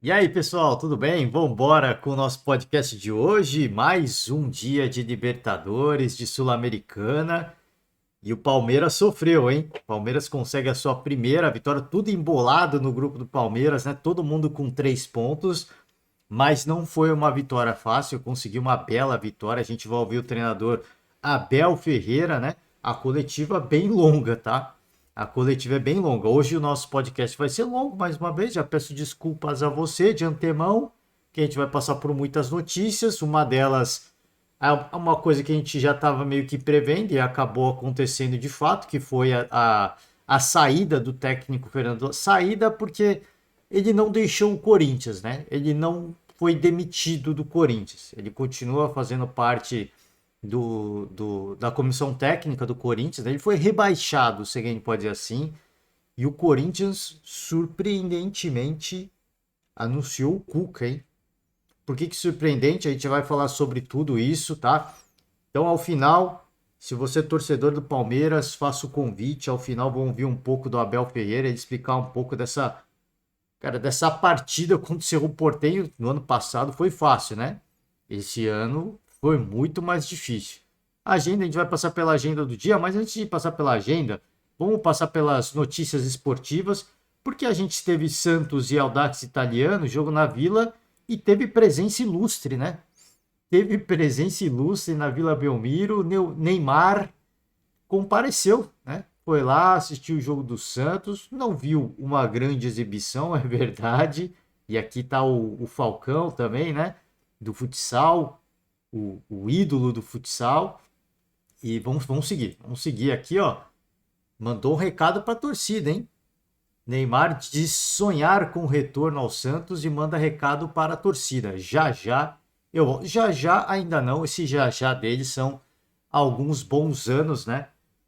E aí, pessoal, tudo bem? Vamos embora com o nosso podcast de hoje. Mais um dia de Libertadores, de Sul-Americana. E o Palmeiras sofreu, hein? O Palmeiras consegue a sua primeira vitória, tudo embolado no grupo do Palmeiras, né? Todo mundo com 3 pontos, mas não foi uma vitória fácil. Conseguiu uma bela vitória. A gente vai ouvir o treinador Abel Ferreira, né? A coletiva bem longa, tá? A coletiva é bem longa. Hoje o nosso podcast vai ser longo, mais uma vez. Já peço desculpas a você de antemão, que a gente vai passar por muitas notícias. Uma delas é uma coisa que a gente já estava meio que prevendo e acabou acontecendo de fato, que foi a saída do técnico Fernando. Saída porque ele não deixou o Corinthians, né? Ele não foi demitido do Corinthians. Ele continua fazendo parte da comissão técnica do Corinthians, né? Ele foi rebaixado, se a gente pode dizer assim, e o Corinthians, surpreendentemente, anunciou o Cuca, hein? Por que surpreendente? A gente vai falar sobre tudo isso, tá? Então, ao final, se você é torcedor do Palmeiras, faça o convite. Ao final, vamos ouvir um pouco do Abel Ferreira, ele explicar um pouco dessa partida contra o Cerro Porteño no ano passado. Foi fácil, né? Esse ano foi muito mais difícil. A agenda, a gente vai passar pela agenda do dia, mas antes de passar pela agenda, vamos passar pelas notícias esportivas, porque a gente teve Santos e Audax Italiano, jogo na Vila, e teve presença ilustre, né? Teve presença ilustre na Vila Belmiro, Neymar compareceu, né? Foi lá, assistiu o jogo do Santos, não viu uma grande exibição, é verdade. E aqui tá o Falcão também, né? Do futsal, o ídolo do futsal. E vamos seguir aqui, ó. Mandou um recado para a torcida, hein? Neymar diz sonhar com o retorno ao Santos e manda recado para a torcida. Já já ainda não, esse já já dele são alguns bons anos, né?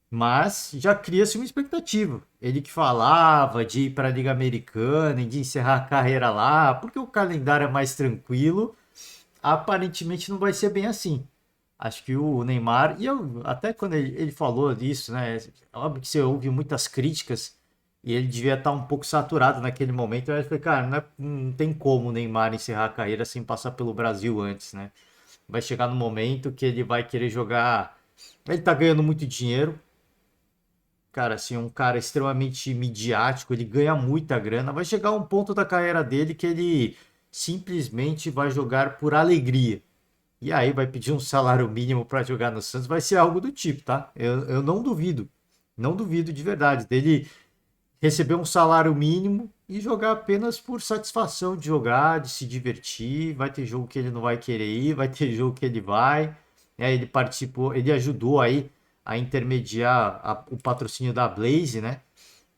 Mas já cria-se uma expectativa. Ele que falava de ir para a Liga Americana e de encerrar a carreira lá, porque o calendário é mais tranquilo, aparentemente não vai ser bem assim. Acho que o Neymar, até quando ele falou disso, né? Óbvio que você ouve muitas críticas e ele devia estar um pouco saturado naquele momento. Eu falei, cara, não tem como o Neymar encerrar a carreira sem passar pelo Brasil antes, né? Vai chegar no momento que ele vai querer jogar. Ele tá ganhando muito dinheiro, cara, assim, um cara extremamente midiático, ele ganha muita grana. Vai chegar um ponto da carreira dele que ele simplesmente vai jogar por alegria. E aí vai pedir um salário mínimo para jogar no Santos, vai ser algo do tipo, tá? Eu não duvido. Não duvido de verdade dele receber um salário mínimo e jogar apenas por satisfação de jogar, de se divertir. Vai ter jogo que ele não vai querer ir, vai ter jogo que ele vai. Ele participou, ele ajudou aí a intermediar o patrocínio da Blaze, né?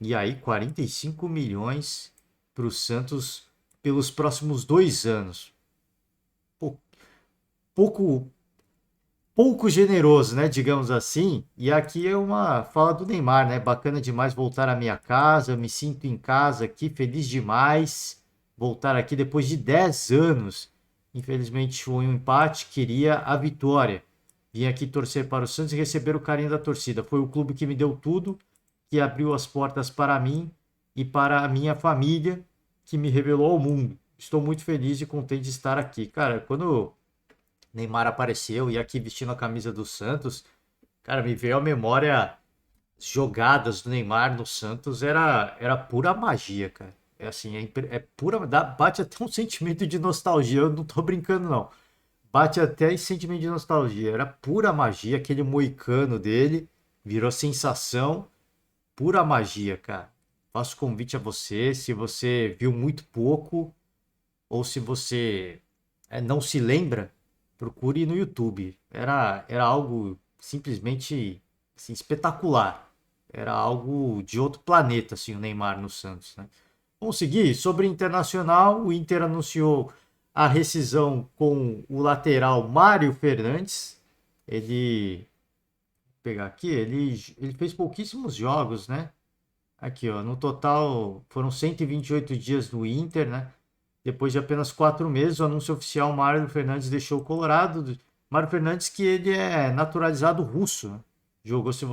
E aí 45 milhões para o Santos pelos próximos 2 anos. Pô, pouco pouco generoso, né, digamos assim. E aqui é uma fala do Neymar, né? Bacana demais voltar à minha casa, me sinto em casa aqui, feliz demais voltar aqui depois de 10 anos. Infelizmente foi um empate, queria a vitória. Vim aqui torcer para o Santos e receber o carinho da torcida. Foi o clube que me deu tudo, que abriu as portas para mim e para a minha família, que me revelou ao mundo. Estou muito feliz e contente de estar aqui. Cara, quando Neymar apareceu e aqui vestindo a camisa do Santos, cara, me veio à memória jogadas do Neymar no Santos, era pura magia, cara. É assim, é pura, bate até um sentimento de nostalgia, eu não tô brincando não. Bate até esse sentimento de nostalgia, era pura magia, aquele moicano dele, virou sensação, pura magia, cara. Faço convite a você, se você viu muito pouco, ou se você não se lembra, procure no YouTube. Era algo simplesmente assim, espetacular. Era algo de outro planeta, assim, o Neymar no Santos, né? Vamos seguir. Sobre o Internacional, o Inter anunciou a rescisão com o lateral Mário Fernandes. Ele, vou pegar aqui, ele fez pouquíssimos jogos, né? Aqui, ó, no total foram 128 dias no Inter, né? Depois de apenas 4 meses, o anúncio oficial, Mário Fernandes deixou o Colorado. Mário Fernandes, que ele é naturalizado russo, né? Jogou, se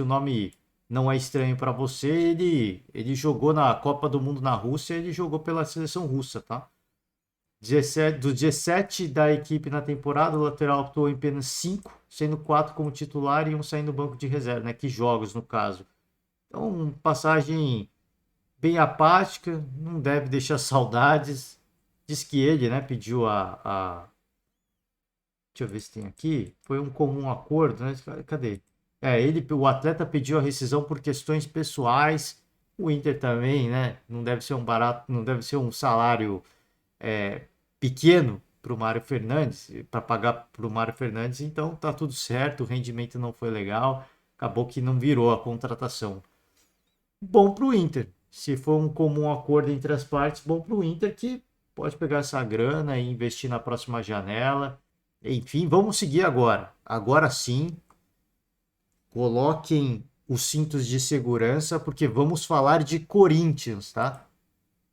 o nome não é estranho para você, ele jogou na Copa do Mundo na Rússia, ele jogou pela seleção russa, tá? Dos 17 da equipe na temporada, o lateral atuou em apenas 5, sendo 4 como titular e um saindo do banco de reserva, né? Que jogos, no caso. Então, passagem bem apática, não deve deixar saudades. Diz que ele, né, pediu deixa eu ver se tem aqui. Foi um comum acordo, né? Cadê? O atleta pediu a rescisão por questões pessoais. O Inter também, né? Não deve ser um barato, não deve ser um salário é, pequeno para o Mário Fernandes, para pagar para o Mário Fernandes. Então tá tudo certo, o rendimento não foi legal. Acabou que não virou a contratação. Bom para o Inter. Se for um comum acordo entre as partes, bom para o Inter que pode pegar essa grana e investir na próxima janela. Enfim, vamos seguir agora. Agora sim, coloquem os cintos de segurança, porque vamos falar de Corinthians, tá?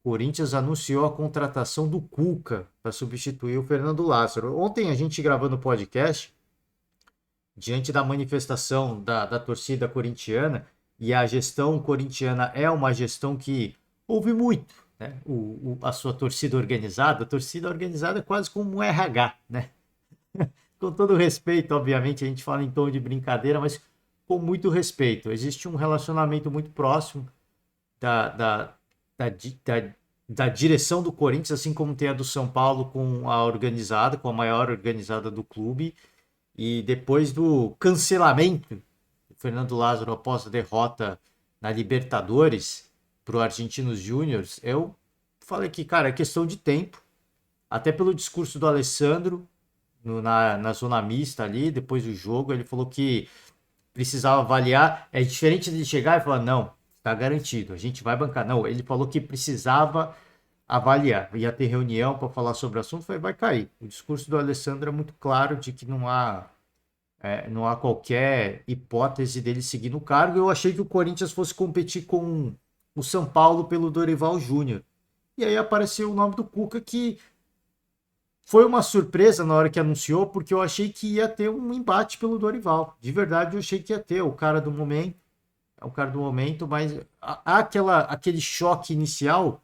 Corinthians anunciou a contratação do Cuca para substituir o Fernando Lázaro. Ontem a gente gravando o podcast, diante da manifestação da torcida corintiana, e a gestão corintiana é uma gestão que ouve muito, né? A sua torcida organizada é quase como um RH, né? Com todo respeito, obviamente, a gente fala em tom de brincadeira, mas com muito respeito. Existe um relacionamento muito próximo da, da, da, da, da direção do Corinthians, assim como tem a do São Paulo com a organizada, com a maior organizada do clube. E depois do cancelamento do Fernando Lázaro após a derrota na Libertadores para o Argentinos Júniors, eu falei que, cara, é questão de tempo. Até pelo discurso do Alessandro na zona mista ali, depois do jogo, ele falou que precisava avaliar. É diferente de chegar e falar, não, está garantido, a gente vai bancar. Não, ele falou que precisava avaliar. Ia ter reunião para falar sobre o assunto, foi, vai cair. O discurso do Alessandro é muito claro de que não há qualquer hipótese dele seguir no cargo. Eu achei que o Corinthians fosse competir com o São Paulo pelo Dorival Júnior. E aí apareceu o nome do Cuca, que foi uma surpresa na hora que anunciou, porque eu achei que ia ter um embate pelo Dorival. De verdade, eu achei que ia ter o cara do momento, é o cara do momento, mas há aquele choque inicial,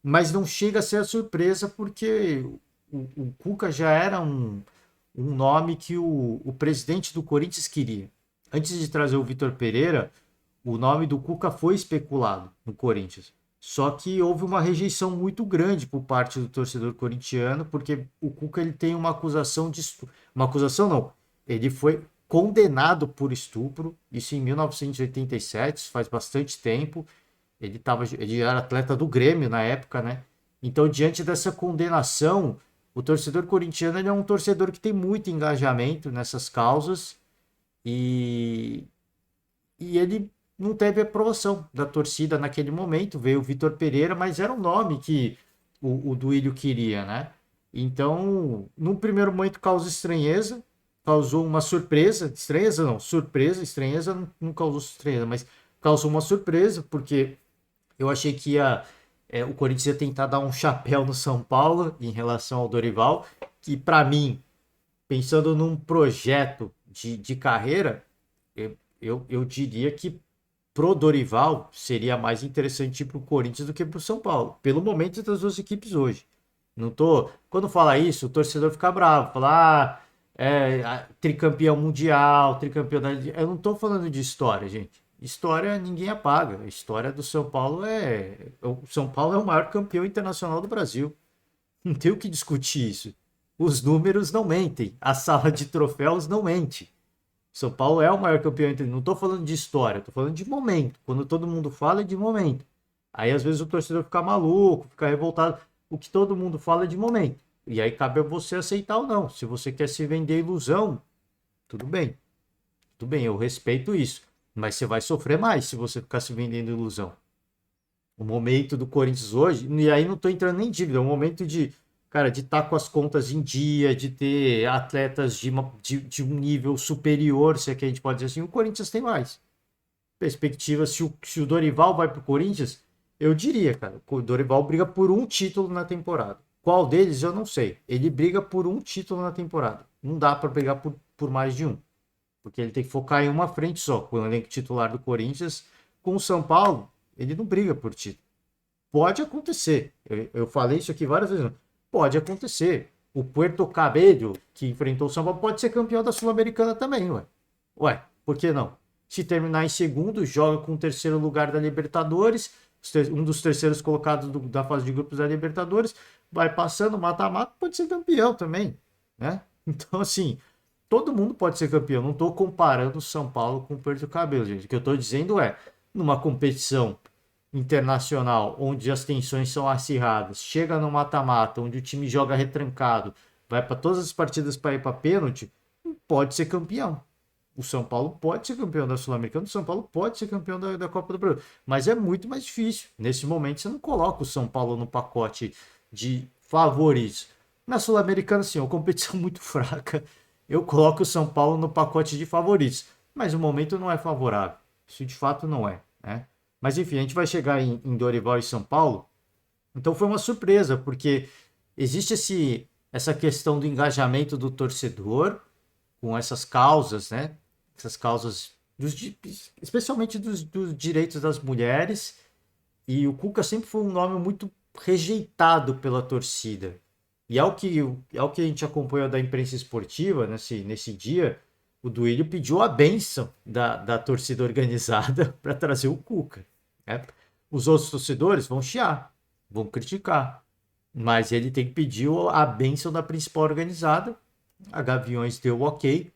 mas não chega a ser a surpresa, porque o Cuca já era um nome que o presidente do Corinthians queria. Antes de trazer o Vitor Pereira, o nome do Cuca foi especulado no Corinthians. Só que houve uma rejeição muito grande por parte do torcedor corintiano, porque o Cuca ele tem uma acusação de estupro. Uma acusação não, ele foi condenado por estupro, isso em 1987, faz bastante tempo. Ele era atleta do Grêmio na época, né? Então, diante dessa condenação, o torcedor corintiano ele é um torcedor que tem muito engajamento nessas causas e, e ele não teve aprovação da torcida naquele momento. Veio o Vitor Pereira, mas era um nome que o Duílio queria, né? Então, num primeiro momento causa estranheza, causou uma surpresa, estranheza não, surpresa, estranheza não causou estranheza, mas causou uma surpresa, porque eu achei que o Corinthians ia tentar dar um chapéu no São Paulo em relação ao Dorival, que para mim, pensando num projeto de carreira, eu diria que pro Dorival seria mais interessante ir pro Corinthians do que pro São Paulo, pelo momento das duas equipes hoje. Não tô. Quando fala isso, o torcedor fica bravo, fala, tricampeão mundial, tricampeão da. Eu não tô falando de história, gente. História ninguém apaga. A história do São Paulo é. O São Paulo é o maior campeão internacional do Brasil. Não tem o que discutir isso. Os números não mentem. A sala de troféus não mente. São Paulo é o maior campeão internacional. Não estou falando de história, estou falando de momento. Quando todo mundo fala é de momento. Aí às vezes o torcedor fica maluco, fica revoltado. O que todo mundo fala é de momento. E aí cabe a você aceitar ou não. Se você quer se vender ilusão, tudo bem. Tudo bem, eu respeito isso. Mas você vai sofrer mais se você ficar se vendendo ilusão. O momento do Corinthians hoje, e aí não estou entrando nem em dívida, é um momento de, cara, de estar com as contas em dia, de ter atletas de um nível superior, se é que a gente pode dizer assim, o Corinthians tem mais. Perspectiva, se o Dorival vai para o Corinthians, eu diria, cara, o Dorival briga por um título na temporada. Qual deles, eu não sei. Ele briga por um título na temporada. Não dá para brigar por mais de um. Porque ele tem que focar em uma frente só, com o elenco titular do Corinthians. Com o São Paulo, ele não briga por título. Pode acontecer. Eu falei isso aqui várias vezes. Pode acontecer. O Puerto Cabello, que enfrentou o São Paulo, pode ser campeão da Sul-Americana também, ué. Ué, por que não? Se terminar em segundo, joga com o terceiro lugar da Libertadores, um dos terceiros colocados da fase de grupos da Libertadores, vai passando, mata-mata, pode ser campeão também, né? Então, assim, todo mundo pode ser campeão. Não estou comparando o São Paulo com o Puerto Cabello, gente. O que eu estou dizendo é, numa competição internacional onde as tensões são acirradas, chega no mata-mata, onde o time joga retrancado, vai para todas as partidas para ir para pênalti, pode ser campeão. O São Paulo pode ser campeão da Sul-Americana, o São Paulo pode ser campeão da Copa do Brasil, mas é muito mais difícil. Nesse momento, você não coloca o São Paulo no pacote de favoritos. Na Sul-Americana, sim, é uma competição muito fraca. Eu coloco o São Paulo no pacote de favoritos, mas o momento não é favorável. Isso de fato não é, né? Mas enfim, a gente vai chegar em Dorival e São Paulo. Então foi uma surpresa, porque existe essa questão do engajamento do torcedor com essas causas, né? Essas causas, especialmente dos direitos das mulheres. E o Cuca sempre foi um nome muito rejeitado pela torcida. E ao que a gente acompanhou da imprensa esportiva nesse dia, o Duílio pediu a bênção da torcida organizada para trazer o Cuca, né? Os outros torcedores vão chiar, vão criticar, mas ele tem que pedir a bênção da principal organizada. A Gaviões deu o ok,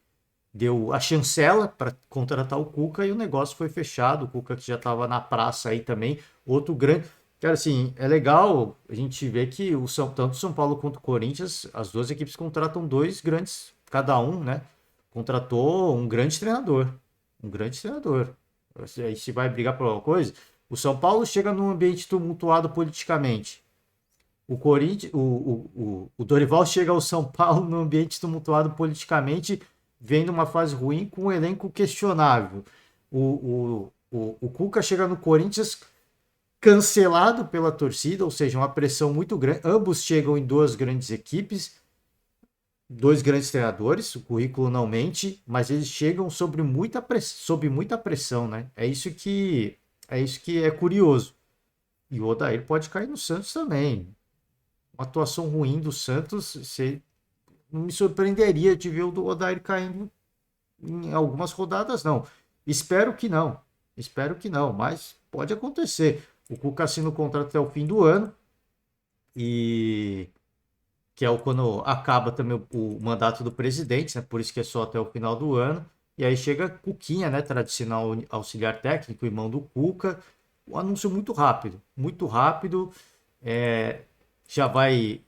deu a chancela para contratar o Cuca e o negócio foi fechado. O Cuca que já estava na praça aí também, outro grande. Cara, assim, é legal a gente ver que tanto o São Paulo quanto o Corinthians, as duas equipes contratam dois grandes, cada um, né? Contratou um grande treinador. Um grande treinador. Aí se vai brigar por alguma coisa, o São Paulo chega num ambiente tumultuado politicamente. O Corinthians, o Dorival chega ao São Paulo num ambiente tumultuado politicamente, vendo uma fase ruim com um elenco questionável. O Cuca chega no Corinthians cancelado pela torcida, ou seja, uma pressão muito grande. Ambos chegam em duas grandes equipes, dois grandes treinadores, o currículo não mente, mas eles chegam sob muita pressão, né? É isso que é curioso. E o Odair pode cair no Santos também. Uma atuação ruim do Santos, você não me surpreenderia de ver o Odair caindo em algumas rodadas, não. Espero que não. Espero que não, mas pode acontecer. O Cuca assina o contrato até o fim do ano e que é quando acaba também o mandato do presidente, né? Por isso que é só até o final do ano. E aí chega Cuquinha, né? Tradicional auxiliar técnico, irmão do Cuca. Um anúncio muito rápido, muito rápido. É, já vai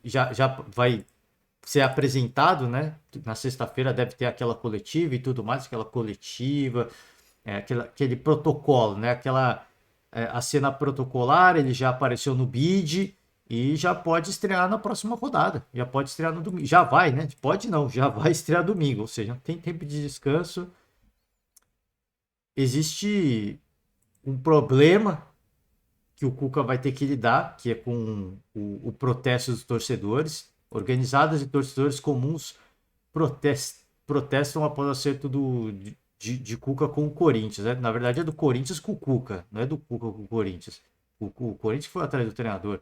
ser apresentado, né? Na sexta-feira deve ter aquela coletiva e tudo mais, aquela coletiva, aquele protocolo, né? A cena protocolar, ele já apareceu no bid e já pode estrear na próxima rodada. Já pode estrear no domingo. Já vai, né? Pode não, já vai estrear domingo. Ou seja, não tem tempo de descanso. Existe um problema que o Cuca vai ter que lidar, que é com o protesto dos torcedores. Organizadas e torcedores comuns protestam após o acerto de Cuca com o Corinthians, né? Na verdade é do Corinthians com o Cuca, não é do Cuca com o Corinthians. O Corinthians foi atrás do treinador.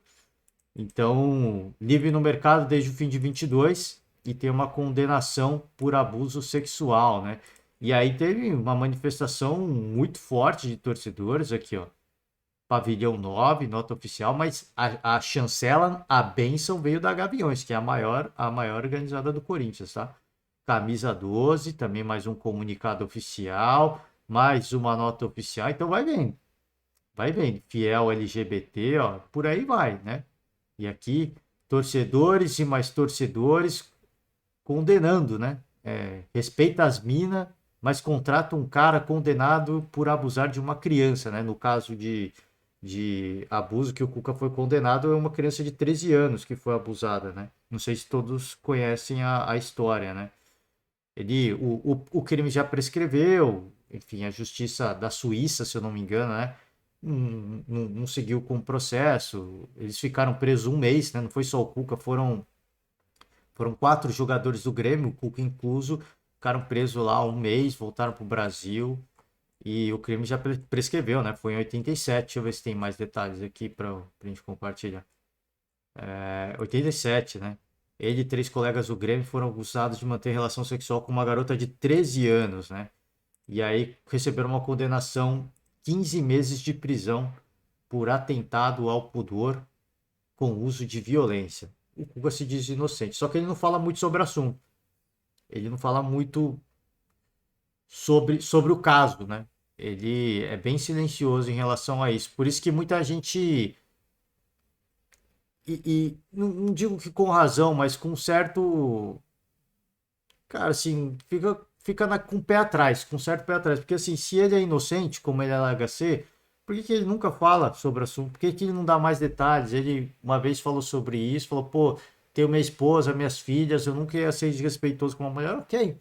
Então, livre no mercado desde o fim de 22 e tem uma condenação por abuso sexual, né? E aí teve uma manifestação muito forte de torcedores aqui, ó. Pavilhão 9, nota oficial, mas a chancela, a bênção veio da Gaviões, que é a maior organizada do Corinthians, tá? Camisa 12, também mais um comunicado oficial, mais uma nota oficial, então vai vendo, fiel LGBT, ó, por aí vai, né? E aqui, torcedores e mais torcedores condenando, né? Respeita as minas, mas contrata um cara condenado por abusar de uma criança, né? No caso de abuso que o Cuca foi condenado, é uma criança de 13 anos que foi abusada, né? Não sei se todos conhecem a história, né? O crime já prescreveu, enfim, a justiça da Suíça, se eu não me engano, né? Não seguiu com o processo. Eles ficaram presos um mês, né? Não foi só o Cuca, foram 4 jogadores do Grêmio, o Cuca incluso, ficaram presos lá um mês, voltaram para o Brasil e o crime já prescreveu, né? Foi em 87. Deixa eu ver se tem mais detalhes aqui para a gente compartilhar. 87, né? Ele e 3 colegas do Grêmio foram acusados de manter relação sexual com uma garota de 13 anos, né? E aí receberam uma condenação 15 meses de prisão por atentado ao pudor com uso de violência. O Cuca se diz inocente, só que ele não fala muito sobre o assunto. Ele não fala muito sobre o caso, né? Ele é bem silencioso em relação a isso. Por isso que muita gente, e não digo que com razão, mas com certo, cara, assim, fica com o pé atrás, com certo pé atrás. Porque assim, se ele é inocente, como ele alega ser, por que ele nunca fala sobre o assunto? Por que ele não dá mais detalhes? Ele uma vez falou sobre isso, falou, pô, tenho minha esposa, minhas filhas, eu nunca ia ser desrespeitoso com uma mulher, ok.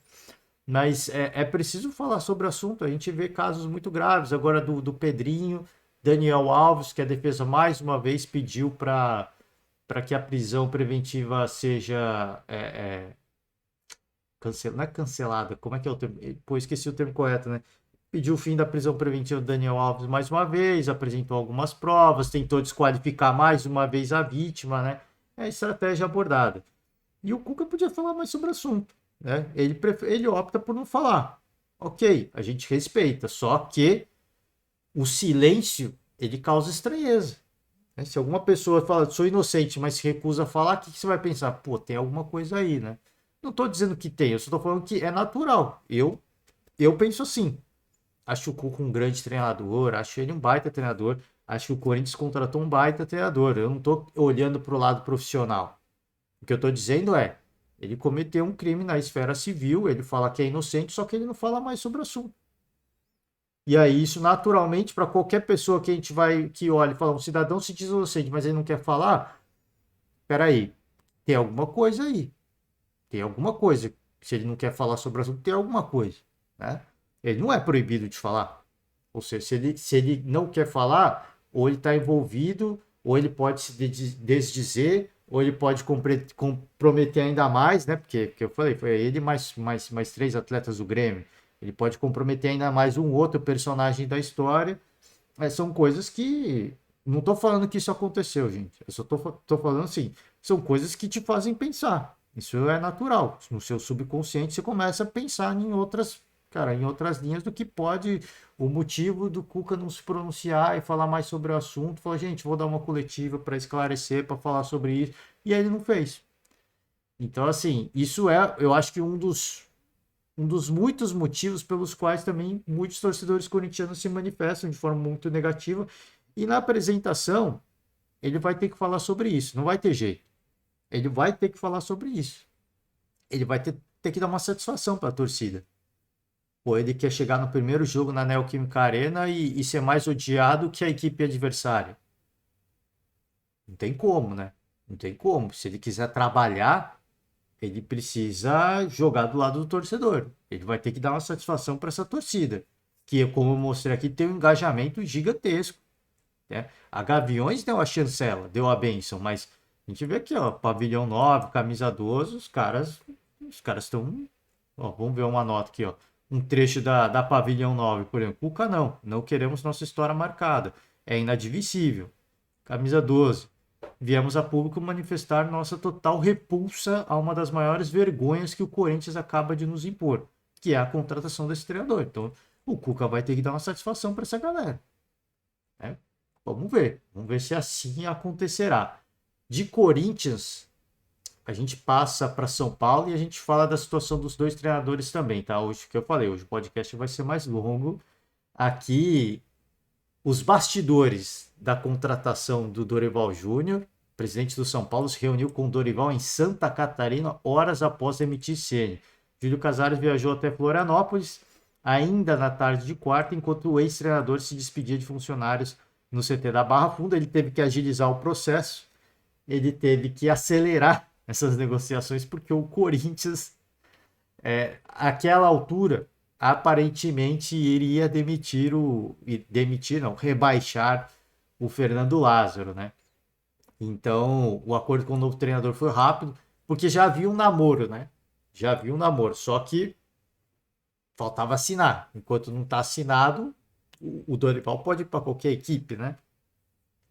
Mas é preciso falar sobre o assunto. A gente vê casos muito graves. Agora do Pedrinho, Daniel Alves, que a defesa mais uma vez pediu para que a prisão preventiva seja não é cancelada, como é que é o termo? Pô, esqueci o termo correto, né? Pediu o fim da prisão preventiva do Daniel Alves mais uma vez, apresentou algumas provas, tentou desqualificar mais uma vez a vítima, né? É a estratégia abordada. E o Cuca podia falar mais sobre o assunto, né? Ele opta por não falar. Ok, a gente respeita, só que o silêncio ele causa estranheza. Né? Se alguma pessoa fala, sou inocente, mas se recusa a falar, o que você vai pensar? Pô, tem alguma coisa aí, né? Não estou dizendo que tem, eu só estou falando que é natural. Eu penso assim. Acho o Cuca um grande treinador, acho ele um baita treinador, acho que o Corinthians contratou um baita treinador. Eu não estou olhando para o lado profissional. O que eu estou dizendo é, ele cometeu um crime na esfera civil, ele fala que é inocente, só que ele não fala mais sobre o assunto. E aí, isso naturalmente, para qualquer pessoa que a gente vai, que olha e fala, um cidadão se diz inocente, mas ele não quer falar, peraí, tem alguma coisa aí. Tem alguma coisa. Se ele não quer falar sobre o assunto, tem alguma coisa. Né? Ele não é proibido de falar. Ou seja, se ele não quer falar, ou ele está envolvido, ou ele pode se desdizer, ou ele pode comprometer ainda mais, né? Porque eu falei, foi ele mais 3 atletas do Grêmio. Ele pode comprometer ainda mais um outro personagem da história. São coisas que. Não estou falando que isso aconteceu, gente. Eu só tô falando assim. São coisas que te fazem pensar. Isso é natural. No seu subconsciente você começa a pensar em outras, cara, em outras linhas do que pode o motivo do Cuca não se pronunciar e falar mais sobre o assunto. Falar, gente, vou dar uma coletiva para esclarecer, para falar sobre isso. E aí ele não fez. Então, assim, isso é, eu acho que um dos muitos motivos pelos quais também muitos torcedores corintianos se manifestam de forma muito negativa. E na apresentação, ele vai ter que falar sobre isso, não vai ter jeito. Ele vai ter que falar sobre isso. Ele vai ter que dar uma satisfação para a torcida. Ou ele quer chegar no primeiro jogo na Neoquímica Arena e ser mais odiado que a equipe adversária. Não tem como, né? Não tem como. Se ele quiser trabalhar, ele precisa jogar do lado do torcedor. Ele vai ter que dar uma satisfação para essa torcida, que, como eu mostrei aqui, tem um engajamento gigantesco. Né? A Gaviões deu a chancela, deu a bênção, mas a gente vê aqui, ó, pavilhão 9, camisa 12, os caras estão. Vamos ver uma nota aqui, ó. Um trecho da pavilhão 9, por exemplo. Cuca não queremos nossa história marcada. É inadmissível. Camisa 12. Viemos a público manifestar nossa total repulsa a uma das maiores vergonhas que o Corinthians acaba de nos impor, que é a contratação desse treinador. Então, o Cuca vai ter que dar uma satisfação para essa galera. Né? Vamos ver se assim acontecerá. De Corinthians, a gente passa para São Paulo e a gente fala da situação dos dois treinadores também, tá? Hoje que eu falei, hoje o podcast vai ser mais longo. Aqui os bastidores da contratação do Dorival Júnior, presidente do São Paulo, se reuniu com o Dorival em Santa Catarina horas após emitir Ceni. Júlio Casares viajou até Florianópolis ainda na tarde de quarta, enquanto o ex-treinador se despedia de funcionários no CT da Barra Funda. Ele teve que agilizar o processo, ele teve que acelerar essas negociações, porque o Corinthians, àquela altura, aparentemente iria rebaixar o Fernando Lázaro, né? Então, o acordo com o novo treinador foi rápido, porque já havia um namoro, né? Já havia um namoro, só que faltava assinar. Enquanto não está assinado, o Dorival pode ir para qualquer equipe, né?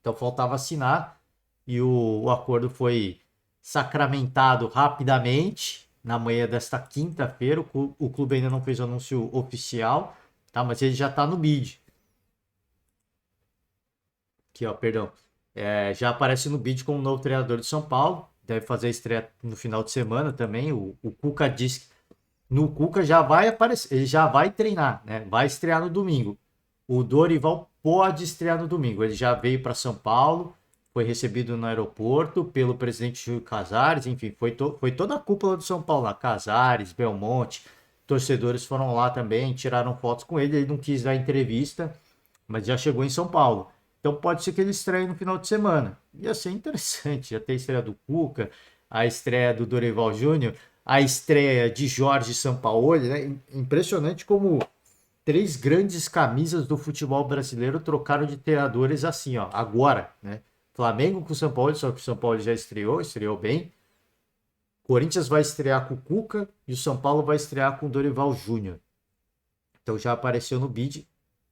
Então faltava assinar. e o acordo foi sacramentado rapidamente na manhã desta quinta-feira. O clube ainda não fez o anúncio oficial, tá? Mas ele já está no bid. Aqui, ó, perdão. Já aparece no bid como novo treinador de São Paulo. Deve fazer a estreia no final de semana também. O Cuca disse que no Cuca já vai aparecer, ele já vai treinar, né? Vai estrear no domingo. O Dorival pode estrear no domingo. Ele já veio para São Paulo, foi recebido no aeroporto pelo presidente Júlio Casares, enfim, foi toda a cúpula do São Paulo lá, Casares, Belmonte, torcedores foram lá também, tiraram fotos com ele, ele não quis dar entrevista, mas já chegou em São Paulo. Então pode ser que ele estreie no final de semana. Ia ser interessante, já ter a estreia do Cuca, a estreia do Dorival Júnior, a estreia de Jorge Sampaoli, né? Impressionante como três grandes camisas do futebol brasileiro trocaram de treinadores assim, ó, agora, né? Flamengo com o São Paulo, só que o São Paulo já estreou bem. Corinthians vai estrear com o Cuca e o São Paulo vai estrear com o Dorival Júnior. Então já apareceu no bid.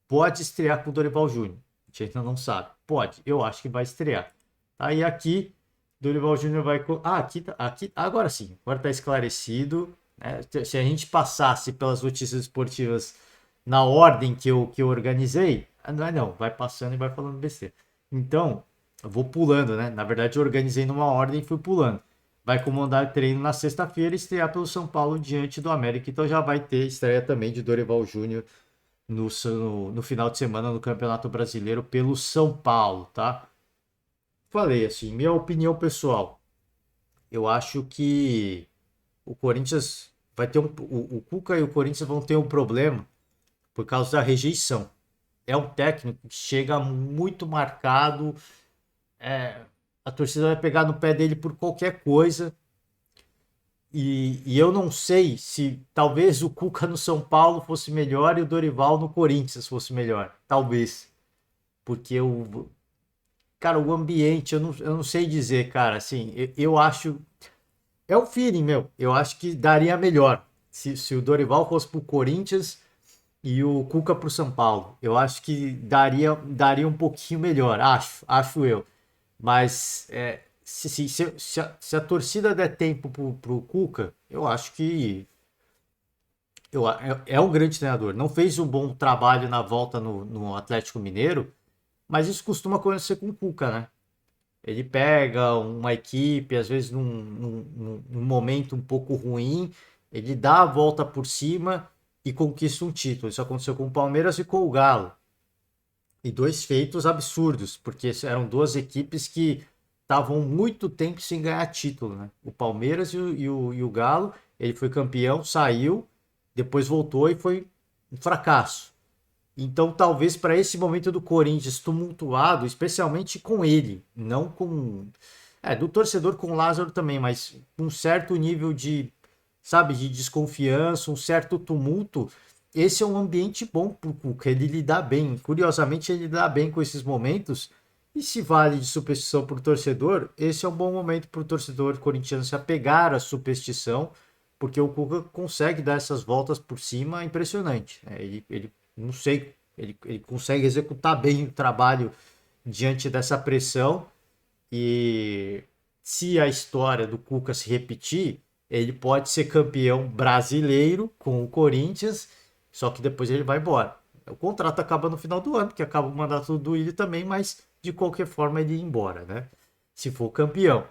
Pode estrear com o Dorival Júnior. A gente ainda não sabe. Pode, eu acho que vai estrear. Aí aqui, Dorival Júnior vai. Aqui, agora sim, agora está esclarecido. Né? Se a gente passasse pelas notícias esportivas na ordem que eu organizei, não, vai passando e vai falando besteira. Então, eu vou pulando, né? Na verdade, eu organizei numa ordem e fui pulando. Vai comandar treino na sexta-feira e estrear pelo São Paulo diante do América. Então já vai ter estreia também de Dorival Júnior no final de semana no Campeonato Brasileiro pelo São Paulo, tá? Falei assim, minha opinião pessoal. Eu acho que o Corinthians vai ter o Cuca e o Corinthians vão ter um problema por causa da rejeição. É um técnico que chega muito marcado, a torcida vai pegar no pé dele por qualquer coisa. E eu não sei se talvez o Cuca no São Paulo fosse melhor e o Dorival no Corinthians fosse melhor. Talvez. Porque cara, o ambiente, eu não sei dizer, cara. Assim, eu acho. É o feeling, meu. Eu acho que daria melhor. Se o Dorival fosse pro Corinthians e o Cuca pro São Paulo. Eu acho que daria um pouquinho melhor. Acho eu. Mas se a torcida der tempo pro Cuca, eu acho que é um grande treinador. Não fez um bom trabalho na volta no Atlético Mineiro, mas isso costuma acontecer com o Cuca, né? Ele pega uma equipe, às vezes num momento um pouco ruim, ele dá a volta por cima e conquista um título. Isso aconteceu com o Palmeiras e com o Galo. E dois feitos absurdos, porque eram duas equipes que estavam muito tempo sem ganhar título, né? O Palmeiras e o Galo, ele foi campeão, saiu, depois voltou e foi um fracasso. Então, talvez para esse momento do Corinthians tumultuado, especialmente com ele, não com. Do torcedor com o Lázaro também, mas um certo nível de, sabe, de desconfiança, um certo tumulto. Esse é um ambiente bom para o Cuca, ele lidar bem. Curiosamente, ele lidar bem com esses momentos. E se vale de superstição para o torcedor, esse é um bom momento para o torcedor corintiano se apegar à superstição, porque o Cuca consegue dar essas voltas por cima impressionante. Né? Ele não sei, ele consegue executar bem o trabalho diante dessa pressão e se a história do Cuca se repetir, ele pode ser campeão brasileiro com o Corinthians, só que depois ele vai embora. O contrato acaba no final do ano, que acaba o mandato do Willi também, mas de qualquer forma ele ia embora, né? Se for campeão.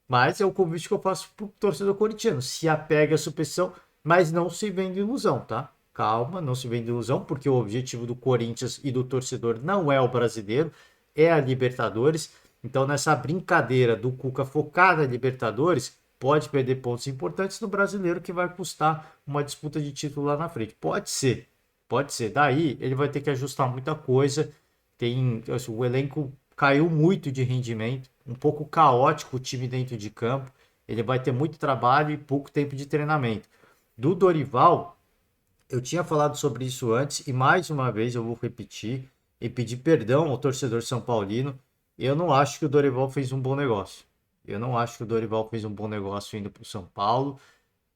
Mas é o convite que eu faço pro torcedor corintiano. Se apega à superstição, mas não se vende ilusão, tá? Calma, não se vende ilusão, porque o objetivo do Corinthians e do torcedor não é o brasileiro, é a Libertadores. Então, nessa brincadeira do Cuca focar na Libertadores, pode perder pontos importantes no brasileiro que vai custar uma disputa de título lá na frente. Pode ser, pode ser. Daí ele vai ter que ajustar muita coisa. Assim, o elenco caiu muito de rendimento, um pouco caótico o time dentro de campo. Ele vai ter muito trabalho e pouco tempo de treinamento. Do Dorival, eu tinha falado sobre isso antes e mais uma vez eu vou repetir e pedir perdão ao torcedor são paulino. Eu não acho que o Dorival fez um bom negócio. Eu não acho que o Dorival fez um bom negócio indo para o São Paulo.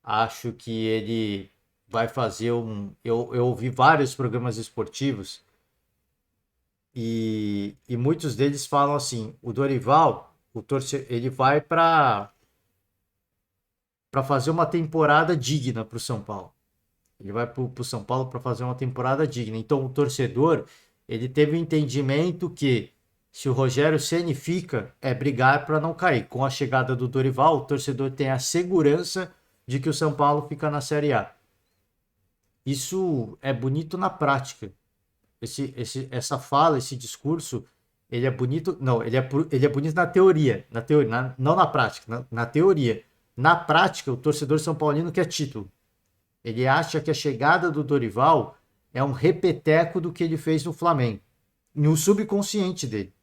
Acho que ele vai fazer um. Eu ouvi vários programas esportivos e muitos deles falam assim: o Dorival ele vai para fazer uma temporada digna para o São Paulo. Ele vai para o São Paulo para fazer uma temporada digna. Então o torcedor ele teve o entendimento que se o Rogério Ceni fica, é brigar para não cair. Com a chegada do Dorival, o torcedor tem a segurança de que o São Paulo fica na Série A. Isso é bonito na prática. Essa fala, esse discurso, ele é bonito. Não, ele é bonito na teoria, não na prática, na teoria. Na prática, o torcedor são paulino quer título. Ele acha que a chegada do Dorival é um repeteco do que ele fez no Flamengo, no subconsciente dele.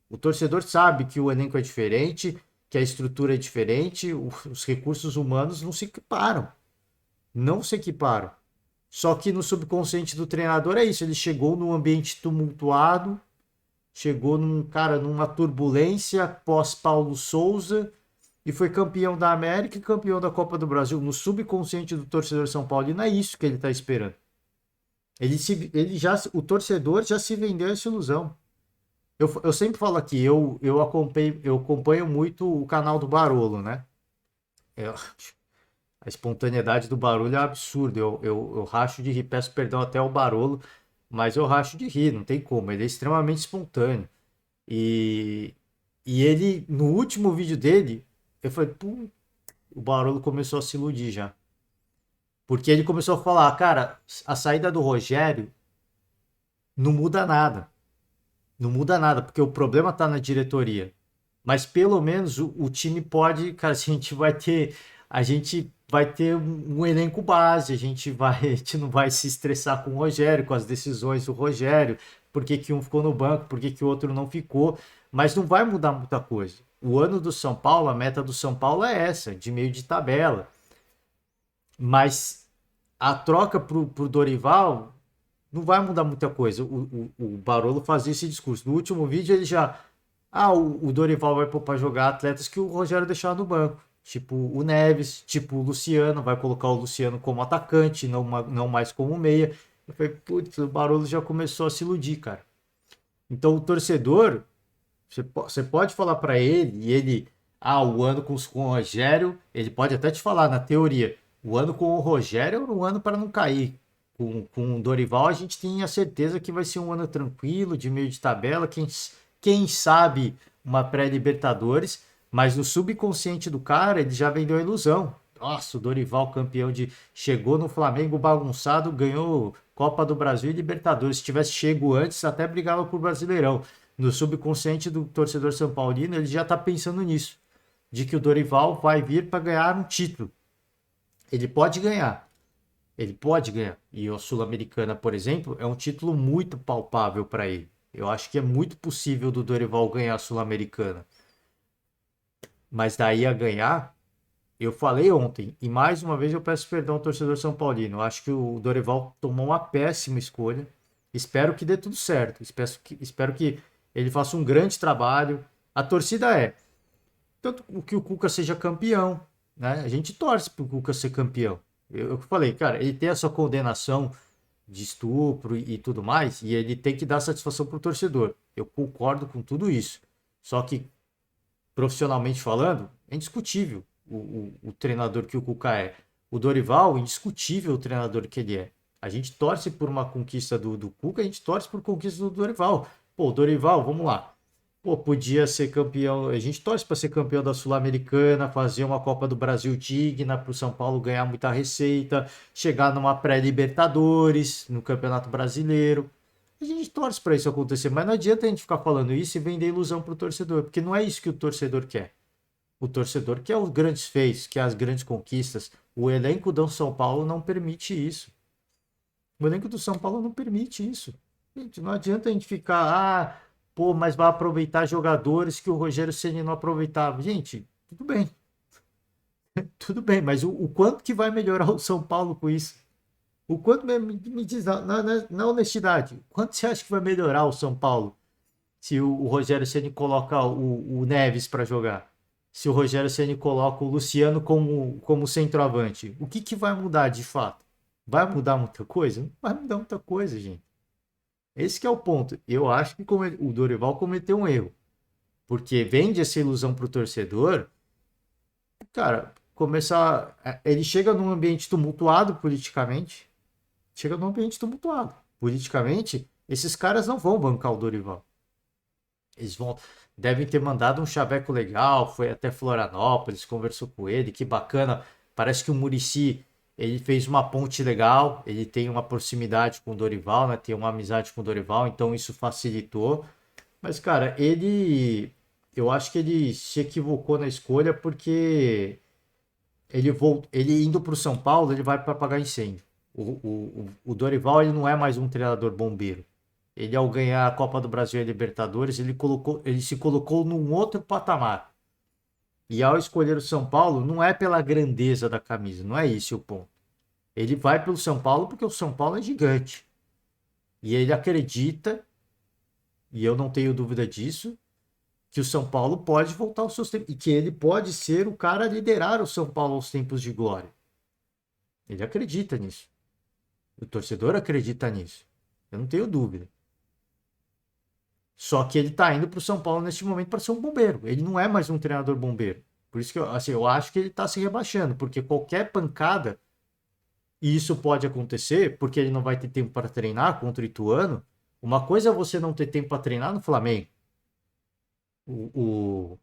O torcedor sabe que o elenco é diferente, que a estrutura é diferente, os recursos humanos não se equiparam. Não se equiparam. Só que no subconsciente do treinador é isso. Ele chegou num ambiente tumultuado, chegou numa turbulência pós Paulo Souza e foi campeão da América e campeão da Copa do Brasil. No subconsciente do torcedor São Paulino é isso que ele está esperando. O torcedor já se vendeu essa ilusão. Eu sempre falo aqui, eu acompanho muito o canal do Barolo, né? A espontaneidade do Barolo é absurda. Eu racho de rir, peço perdão até ao Barolo, mas eu racho de rir, não tem como. Ele é extremamente espontâneo. E, e ele, no último vídeo dele, eu falei, pô, o Barolo começou a se iludir já. Porque ele começou a falar, cara, a saída do Rogério não muda nada. Não muda nada, porque o problema tá na diretoria. Mas pelo menos o time pode, cara, a gente vai ter um elenco base, a gente não vai se estressar com o Rogério, com as decisões do Rogério, por que que um ficou no banco, por que que o outro não ficou, mas não vai mudar muita coisa. O ano do São Paulo, a meta do São Paulo é essa, de meio de tabela. Mas a troca pro Dorival não vai mudar muita coisa. O Barolo fazia esse discurso. No último vídeo ele já. Ah, o Dorival vai pôr pra jogar atletas que o Rogério deixar no banco. Tipo o Neves, tipo o Luciano, vai colocar o Luciano como atacante, não mais como meia. Eu falei, putz, o Barolo já começou a se iludir, cara. Então o torcedor, você pode falar para ele, e ele, o ano com o Rogério, ele pode até te falar na teoria, o ano com o Rogério é um ano para não cair. Com o Dorival, a gente tem a certeza que vai ser um ano tranquilo, de meio de tabela, quem sabe uma pré-Libertadores, mas no subconsciente do cara, ele já vendeu a ilusão. Nossa, o Dorival campeão chegou no Flamengo bagunçado, ganhou Copa do Brasil e Libertadores. Se tivesse chego antes, até brigava por Brasileirão. No subconsciente do torcedor São Paulino, ele já está pensando nisso, de que o Dorival vai vir para ganhar um título. Ele pode ganhar. Ele pode ganhar. E a Sul-Americana, por exemplo, é um título muito palpável para ele. Eu acho que é muito possível do Dorival ganhar a Sul-Americana. Mas daí a ganhar, eu falei ontem, e mais uma vez eu peço perdão ao torcedor São Paulino. Eu acho que o Dorival tomou uma péssima escolha. Espero que dê tudo certo. Espero que ele faça um grande trabalho. A torcida tanto que o Cuca seja campeão, né? A gente torce para o Cuca ser campeão. Eu falei, cara, ele tem a sua condenação de estupro e tudo mais, e ele tem que dar satisfação pro torcedor. Eu concordo com tudo isso. Só que, profissionalmente falando, é indiscutível o treinador que o Cuca é. O Dorival, indiscutível o treinador que ele é. A gente torce por uma conquista do Cuca, a gente torce por conquista do Dorival. Pô, o Dorival, vamos lá. Pô, podia ser campeão. A gente torce para ser campeão da Sul-Americana, fazer uma Copa do Brasil digna para o São Paulo ganhar muita receita, chegar numa pré-Libertadores, no Campeonato Brasileiro. A gente torce para isso acontecer, mas não adianta a gente ficar falando isso e vender ilusão para o torcedor, porque não é isso que o torcedor quer. O torcedor quer os grandes feitos, quer as grandes conquistas. O elenco do São Paulo não permite isso. O elenco do São Paulo não permite isso. Gente, não adianta a gente ficar, pô, mas vai aproveitar jogadores que o Rogério Ceni não aproveitava. Gente, tudo bem. Tudo bem, mas o quanto que vai melhorar o São Paulo com isso? O quanto me diz na honestidade, quanto você acha que vai melhorar o São Paulo se o Rogério Ceni coloca o Neves para jogar? Se o Rogério Ceni coloca o Luciano como centroavante? O que vai mudar de fato? Vai mudar muita coisa? Não vai mudar muita coisa, gente. Esse que é o ponto. Eu acho que o Dorival cometeu um erro. porque vende essa ilusão pro torcedor, cara, começar. Ele chega num ambiente tumultuado politicamente. Chega num ambiente tumultuado. Politicamente, esses caras não vão bancar o Dorival. Eles vão. Devem ter mandado um chaveco legal, foi até Florianópolis, conversou com ele, que bacana. Parece que o Muricy ele fez uma ponte legal, ele tem uma proximidade com o Dorival, né? Tem uma amizade com o Dorival, então isso facilitou. Mas, cara, eu acho que ele se equivocou na escolha porque ele indo para o São Paulo, ele vai para apagar incêndio. O Dorival ele não é mais um treinador bombeiro. Ele, ao ganhar a Copa do Brasil e a Libertadores, ele se colocou num outro patamar. E ao escolher o São Paulo, não é pela grandeza da camisa, não é esse o ponto. Ele vai pelo São Paulo porque o São Paulo é gigante. E ele acredita, e eu não tenho dúvida disso, que o São Paulo pode voltar aos seus tempos. E que ele pode ser o cara a liderar o São Paulo aos tempos de glória. Ele acredita nisso. O torcedor acredita nisso. Eu não tenho dúvida. Só que ele tá indo pro São Paulo neste momento para ser um bombeiro. Ele não é mais um treinador bombeiro. Por isso que eu acho que ele tá se rebaixando. Porque qualquer pancada, e isso pode acontecer, porque ele não vai ter tempo para treinar contra o Ituano. Uma coisa é você não ter tempo para treinar no Flamengo. O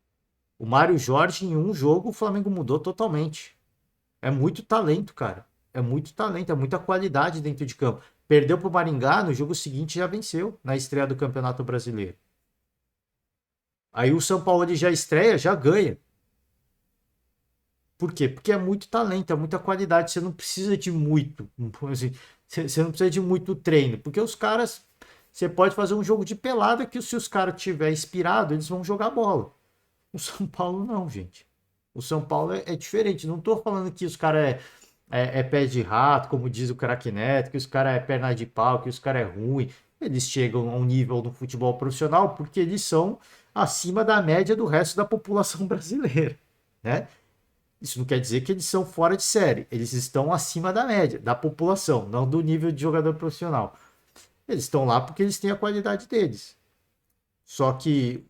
Mário Jorge, em um jogo, o Flamengo mudou totalmente. É muito talento, cara. É muito talento, é muita qualidade dentro de campo. Perdeu pro Maringá, no jogo seguinte já venceu, na estreia do Campeonato Brasileiro. Aí o São Paulo ele já estreia, já ganha. Por quê? Porque é muito talento, é muita qualidade. Você não precisa de muito. Assim, você não precisa de muito treino. Porque os caras. Você pode fazer um jogo de pelada que se os caras tiverem inspirado, eles vão jogar bola. O São Paulo não, gente. O São Paulo é diferente. Não tô falando que os caras é pé de rato, como diz o craque Neto, que os caras é perna de pau, que os caras é ruim. Eles chegam a um nível do futebol profissional porque eles são acima da média do resto da população brasileira, né? Isso não quer dizer que eles são fora de série. Eles estão acima da média da população, não do nível de jogador profissional. Eles estão lá porque eles têm a qualidade deles. Só que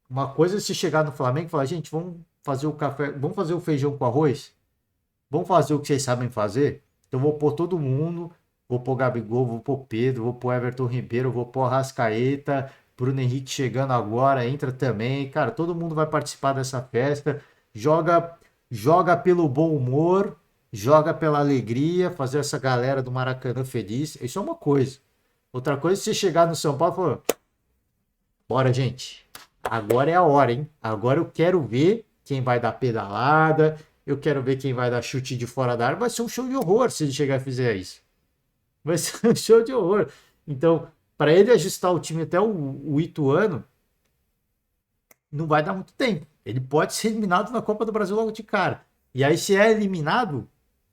uma coisa é se chegar no Flamengo e falar, gente, vamos fazer o café, vamos fazer o feijão com arroz? Vamos fazer o que vocês sabem fazer? Então vou pôr todo mundo, vou pôr Gabigol, vou pôr Pedro, vou pôr Everton Ribeiro, vou pôr Arrascaeta, Bruno Henrique chegando agora, entra também. Cara, todo mundo vai participar dessa festa. Joga pelo bom humor, joga pela alegria, fazer essa galera do Maracanã feliz. Isso é uma coisa. Outra coisa é você chegar no São Paulo e falar, bora, gente. Agora é a hora, hein? Agora eu quero ver quem vai dar pedalada, eu quero ver quem vai dar chute de fora da área. Vai ser um show de horror se ele chegar e fizer isso. Vai ser um show de horror. Então, para ele ajustar o time até o Ituano, não vai dar muito tempo. Ele pode ser eliminado na Copa do Brasil logo de cara. E aí, se é eliminado,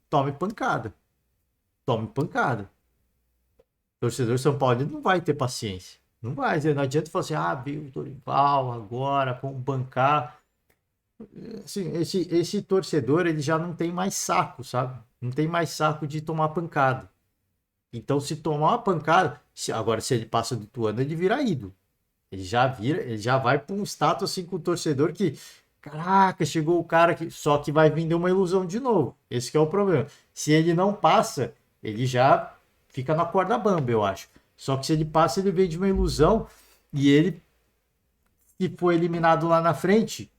tome pancada. Tome pancada. O torcedor São Paulo não vai ter paciência. Não vai. Não adianta falar assim, veio o Dorival agora, vamos bancar. Assim, esse torcedor ele já não tem mais saco, sabe? Não tem mais saco de tomar pancada. Então, se tomar uma pancada, agora se ele passa do Ituano, ele vira ídolo. Ele já vai para um status assim com o torcedor que, caraca, chegou o cara que só que vai vender uma ilusão de novo. Esse que é o problema. Se ele não passa, ele já fica na corda bamba, eu acho. Só que se ele passa, ele vende uma ilusão e ele, se for eliminado lá na frente,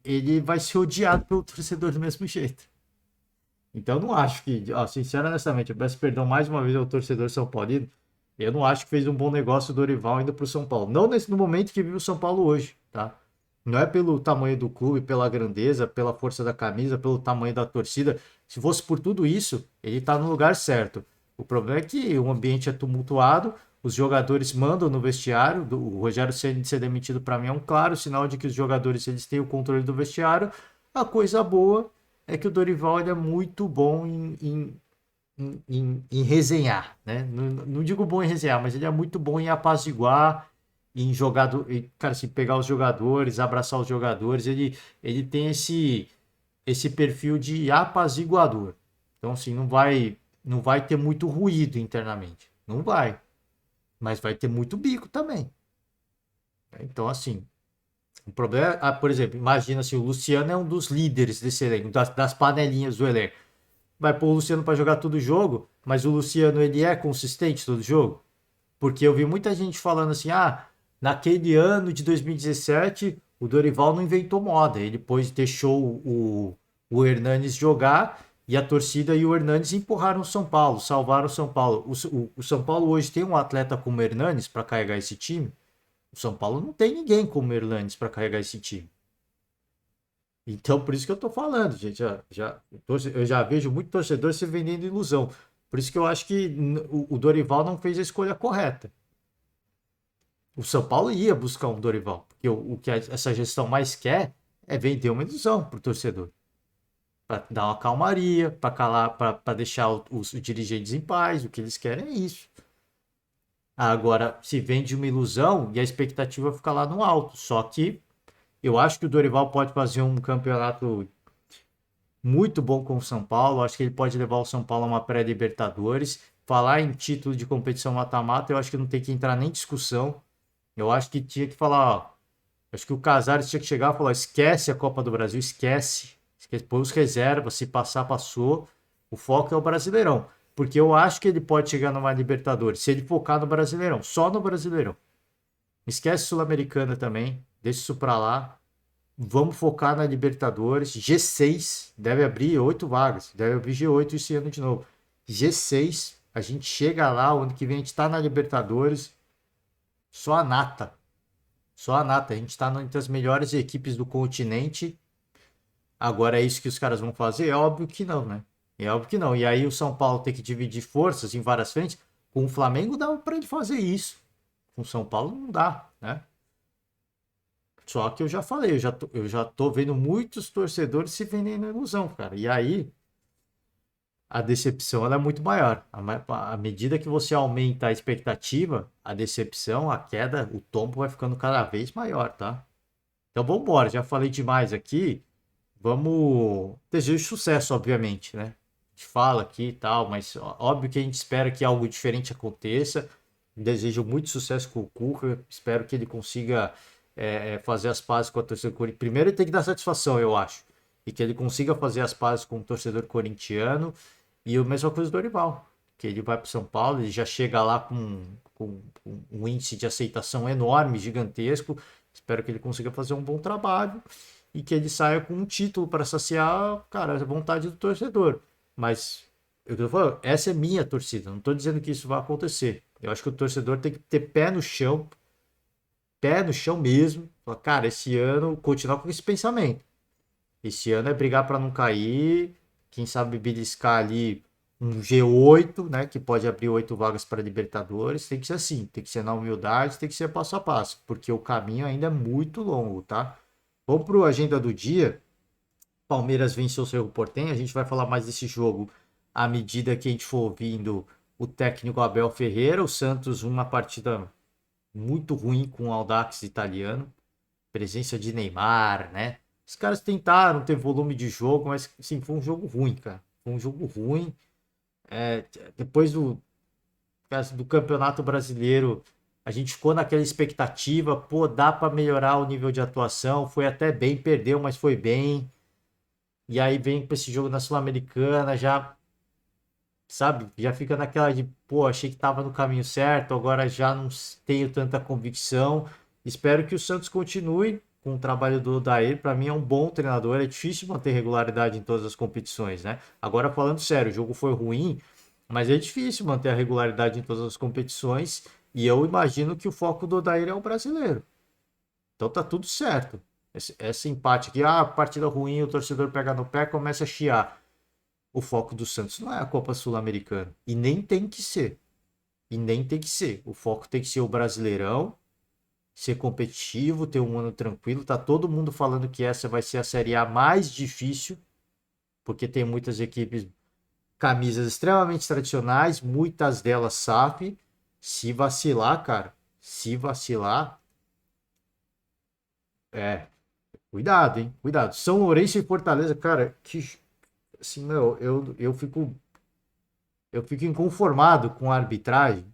ele vai ser odiado pelo torcedor do mesmo jeito. Então, eu não acho que, sinceramente, eu peço perdão mais uma vez ao torcedor São Paulino. Eu não acho que fez um bom negócio o Dorival indo para o São Paulo. Não no momento que vive o São Paulo hoje, tá? Não é pelo tamanho do clube, pela grandeza, pela força da camisa, pelo tamanho da torcida. Se fosse por tudo isso, ele tá no lugar certo. O problema é que o ambiente é tumultuado, os jogadores mandam no vestiário. O Rogério Ceni de ser demitido para mim é um claro sinal de que os jogadores eles têm o controle do vestiário. A coisa boa é que o Dorival ele é muito bom em resenhar, né? Não digo bom em resenhar, mas ele é muito bom em apaziguar, em jogador, cara, assim, pegar os jogadores, abraçar os jogadores. Ele tem esse perfil de apaziguador. Então, assim, não vai ter muito ruído internamente. Não vai. Mas vai ter muito bico também. Então, assim, o problema, por exemplo, imagina assim, o Luciano é um dos líderes desse elenco, das panelinhas do elenco. Vai pôr o Luciano para jogar todo jogo, mas o Luciano ele é consistente todo jogo? Porque eu vi muita gente falando assim, naquele ano de 2017, o Dorival não inventou moda, ele depois deixou o Hernanes jogar e a torcida e o Hernanes empurraram o São Paulo, salvaram o São Paulo. O São Paulo hoje tem um atleta como o Hernanes para carregar esse time. O São Paulo não tem ninguém como o Hernanes para carregar esse time. Então, por isso que eu tô falando, gente. Eu já vejo muito torcedor se vendendo ilusão. Por isso que eu acho que o Dorival não fez a escolha correta. O São Paulo ia buscar um Dorival, porque o que essa gestão mais quer é vender uma ilusão pro torcedor. Para dar uma calmaria, para calar, para deixar os dirigentes em paz. O que eles querem é isso. Agora, se vende uma ilusão e a expectativa fica lá no alto. Só que eu acho que o Dorival pode fazer um campeonato muito bom com o São Paulo. Acho que ele pode levar o São Paulo a uma pré-Libertadores. Falar em título de competição mata-mata, eu acho que não tem que entrar nem discussão. Eu acho que tinha que falar, ó, acho que o Casares tinha que chegar e falar, esquece a Copa do Brasil, esquece. Esquece, põe os reservas, se passar, passou. O foco é o Brasileirão. Porque eu acho que ele pode chegar numa Libertadores, se ele focar no Brasileirão, só no Brasileirão. Esquece Sul-Americana também, deixa isso pra lá. Vamos focar na Libertadores. G6 deve abrir 8 vagas. Deve abrir G8 esse ano de novo. G6, a gente chega lá, o ano que vem a gente tá na Libertadores. Só a nata. Só a nata. A gente tá entre as melhores equipes do continente. Agora é isso que os caras vão fazer? É óbvio que não, né? É óbvio que não. E aí o São Paulo tem que dividir forças em várias frentes. Com o Flamengo dá pra ele fazer isso. Com o São Paulo não dá, né? Só que eu já falei, eu já tô vendo muitos torcedores se vendendo ilusão, cara. E aí a decepção ela é muito maior. À medida que você aumenta a expectativa, a decepção, a queda, o tombo vai ficando cada vez maior, tá? Então vamos embora, já falei demais aqui. Vamos. Desejo sucesso, obviamente, né? A gente fala aqui e tal, mas óbvio que a gente espera que algo diferente aconteça. Desejo muito sucesso com o Cuca. Espero que ele consiga fazer as pazes com a torcida corintiana. Primeiro ele tem que dar satisfação, eu acho. E que ele consiga fazer as pazes com o torcedor corintiano. E a mesma coisa do Dorival. Que ele vai para São Paulo, ele já chega lá com um índice de aceitação enorme, gigantesco. Espero que ele consiga fazer um bom trabalho e que ele saia com um título para saciar, cara, a vontade do torcedor. Mas, eu tô falando, essa é minha torcida, não estou dizendo que isso vai acontecer. Eu acho que o torcedor tem que ter pé no chão mesmo. Falar, cara, esse ano, continuar com esse pensamento. Esse ano é brigar para não cair, quem sabe beliscar ali um G8, né, que pode abrir 8 vagas para Libertadores. Tem que ser assim, tem que ser na humildade, tem que ser passo a passo, porque o caminho ainda é muito longo, tá? Vamos para a agenda do dia. Palmeiras venceu o Cerro Porteño. A gente vai falar mais desse jogo à medida que a gente for ouvindo o técnico Abel Ferreira. O Santos, uma partida muito ruim com o Audax italiano. Presença de Neymar, né? Os caras tentaram ter volume de jogo, mas sim, foi um jogo ruim, cara. Foi um jogo ruim. Depois do Campeonato Brasileiro, a gente ficou naquela expectativa, pô, dá para melhorar o nível de atuação. Foi até bem, perdeu, mas foi bem. E aí vem para esse jogo na Sul-Americana, já, sabe, já fica naquela de, pô, achei que tava no caminho certo, agora já não tenho tanta convicção. Espero que o Santos continue com o trabalho do Odair. Para mim é um bom treinador, é difícil manter regularidade em todas as competições, né? Agora falando sério, o jogo foi ruim, mas é difícil manter a regularidade em todas as competições. E eu imagino que o foco do Odair é o brasileiro. Então tá tudo certo. Esse empate aqui, partida ruim, o torcedor pega no pé, começa a chiar. O foco do Santos não é a Copa Sul-Americana. E nem tem que ser. E nem tem que ser. O foco tem que ser o Brasileirão, ser competitivo, ter um ano tranquilo. Tá todo mundo falando que essa vai ser a Série A mais difícil, porque tem muitas equipes, camisas extremamente tradicionais, muitas delas SAF. Se vacilar, cara, se vacilar, é, cuidado, hein? Cuidado. São Lourenço e Fortaleza, cara, que assim, meu, eu fico inconformado com a arbitragem,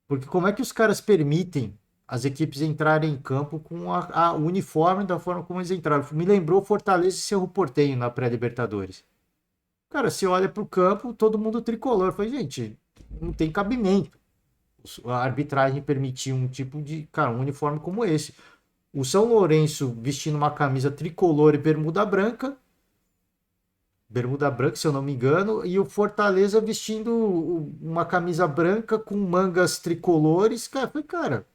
porque como é que os caras permitem as equipes entrarem em campo com o uniforme da forma como eles entraram. Me lembrou Fortaleza e Cerro Porteño na pré-Libertadores. Cara, você olha pro campo, todo mundo tricolor. Eu falei, gente, não tem cabimento a arbitragem permitir um tipo de, cara, um uniforme como esse. O São Lourenço vestindo uma camisa tricolor e bermuda branca, se eu não me engano, e o Fortaleza vestindo uma camisa branca com mangas tricolores. Cara, foi, cara,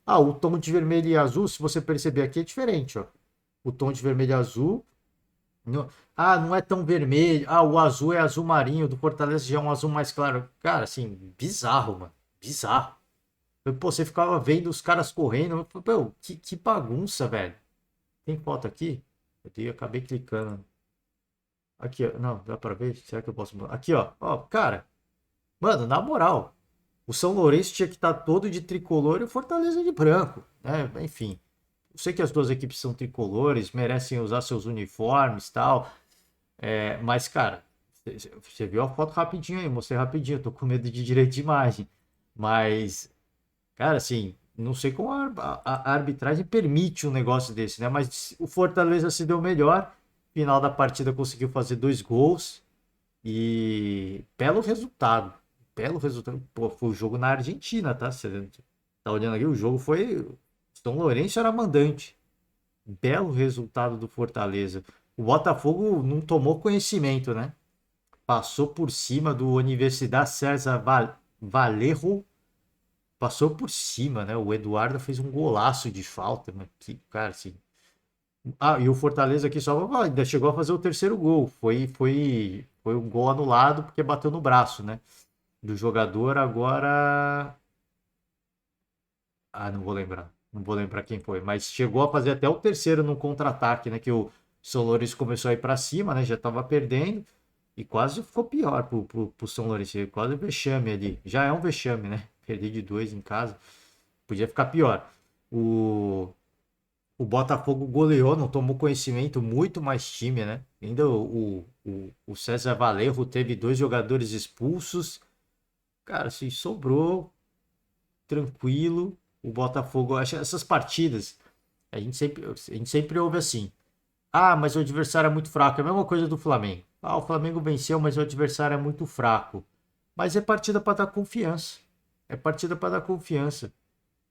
o tom de vermelho e azul, se você perceber aqui, é diferente, ó. O tom de vermelho e azul. Não é tão vermelho. O azul é azul marinho, do Fortaleza já é um azul mais claro. Cara, assim, bizarro, mano. Bizarro. Pô, você ficava vendo os caras correndo. Pô, que bagunça, velho. Tem foto aqui? Acabei clicando. Aqui, ó. Não, dá pra ver? Será que eu posso... Aqui, ó. Ó, cara. Mano, na moral. O São Lourenço tinha que estar todo de tricolor e o Fortaleza de branco, né? Enfim. Eu sei que as duas equipes são tricolores, merecem usar seus uniformes e tal. Mas, cara, você viu a foto rapidinho aí, mostrei rapidinho. Eu tô com medo de direito de imagem. Mas, cara, assim, não sei como a arbitragem permite um negócio desse, né? Mas o Fortaleza se deu melhor. Final da partida conseguiu fazer 2 gols. E belo resultado. Belo resultado. Pô, foi o jogo na Argentina, tá? Você tá olhando aqui, o jogo foi. São Lourenço era mandante. Belo resultado do Fortaleza. O Botafogo não tomou conhecimento, né? Passou por cima do Universidade César Valerro. Passou por cima, né? O Eduardo fez um golaço de falta, mano. Que, cara, assim. E o Fortaleza aqui só ainda chegou a fazer o terceiro gol. Foi um gol anulado porque bateu no braço, né? Do jogador. Agora. Não vou lembrar. Não vou lembrar quem foi. Mas chegou a fazer até o terceiro no contra-ataque, né? Que o São Lourenço começou a ir pra cima, né? Já tava perdendo. E quase ficou pior pro São Lourenço. Quase vexame ali. Já é um vexame, né? Perder de 2 em casa. Podia ficar pior. O Botafogo goleou, não tomou conhecimento, muito mais time, né? Ainda o César Valerro teve 2 jogadores expulsos. Cara, assim, sobrou tranquilo. O Botafogo, acho que essas partidas, a gente sempre ouve assim. Mas o adversário é muito fraco. É a mesma coisa do Flamengo. O Flamengo venceu, mas o adversário é muito fraco. Mas é partida para dar confiança. É partida para dar confiança.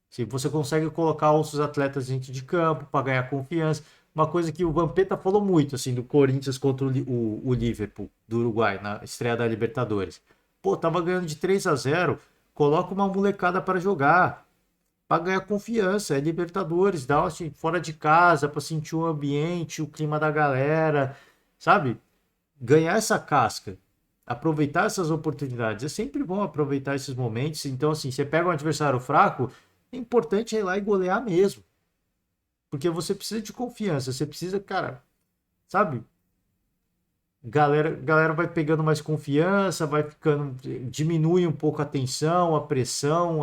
Se você consegue colocar outros atletas dentro de campo para ganhar confiança. Uma coisa que o Vampeta falou muito, assim, do Corinthians contra o Liverpool, do Uruguai, na estreia da Libertadores. Pô, tava ganhando de 3-0, coloca uma molecada para jogar, para ganhar confiança. É Libertadores, dá assim, fora de casa, para sentir o ambiente, o clima da galera, sabe? Ganhar essa casca, aproveitar essas oportunidades. É sempre bom aproveitar esses momentos. Então, assim, você pega um adversário fraco, é importante ir lá e golear mesmo. Porque você precisa de confiança, você precisa, cara, sabe? Galera vai pegando mais confiança, vai ficando, diminui um pouco a tensão, a pressão,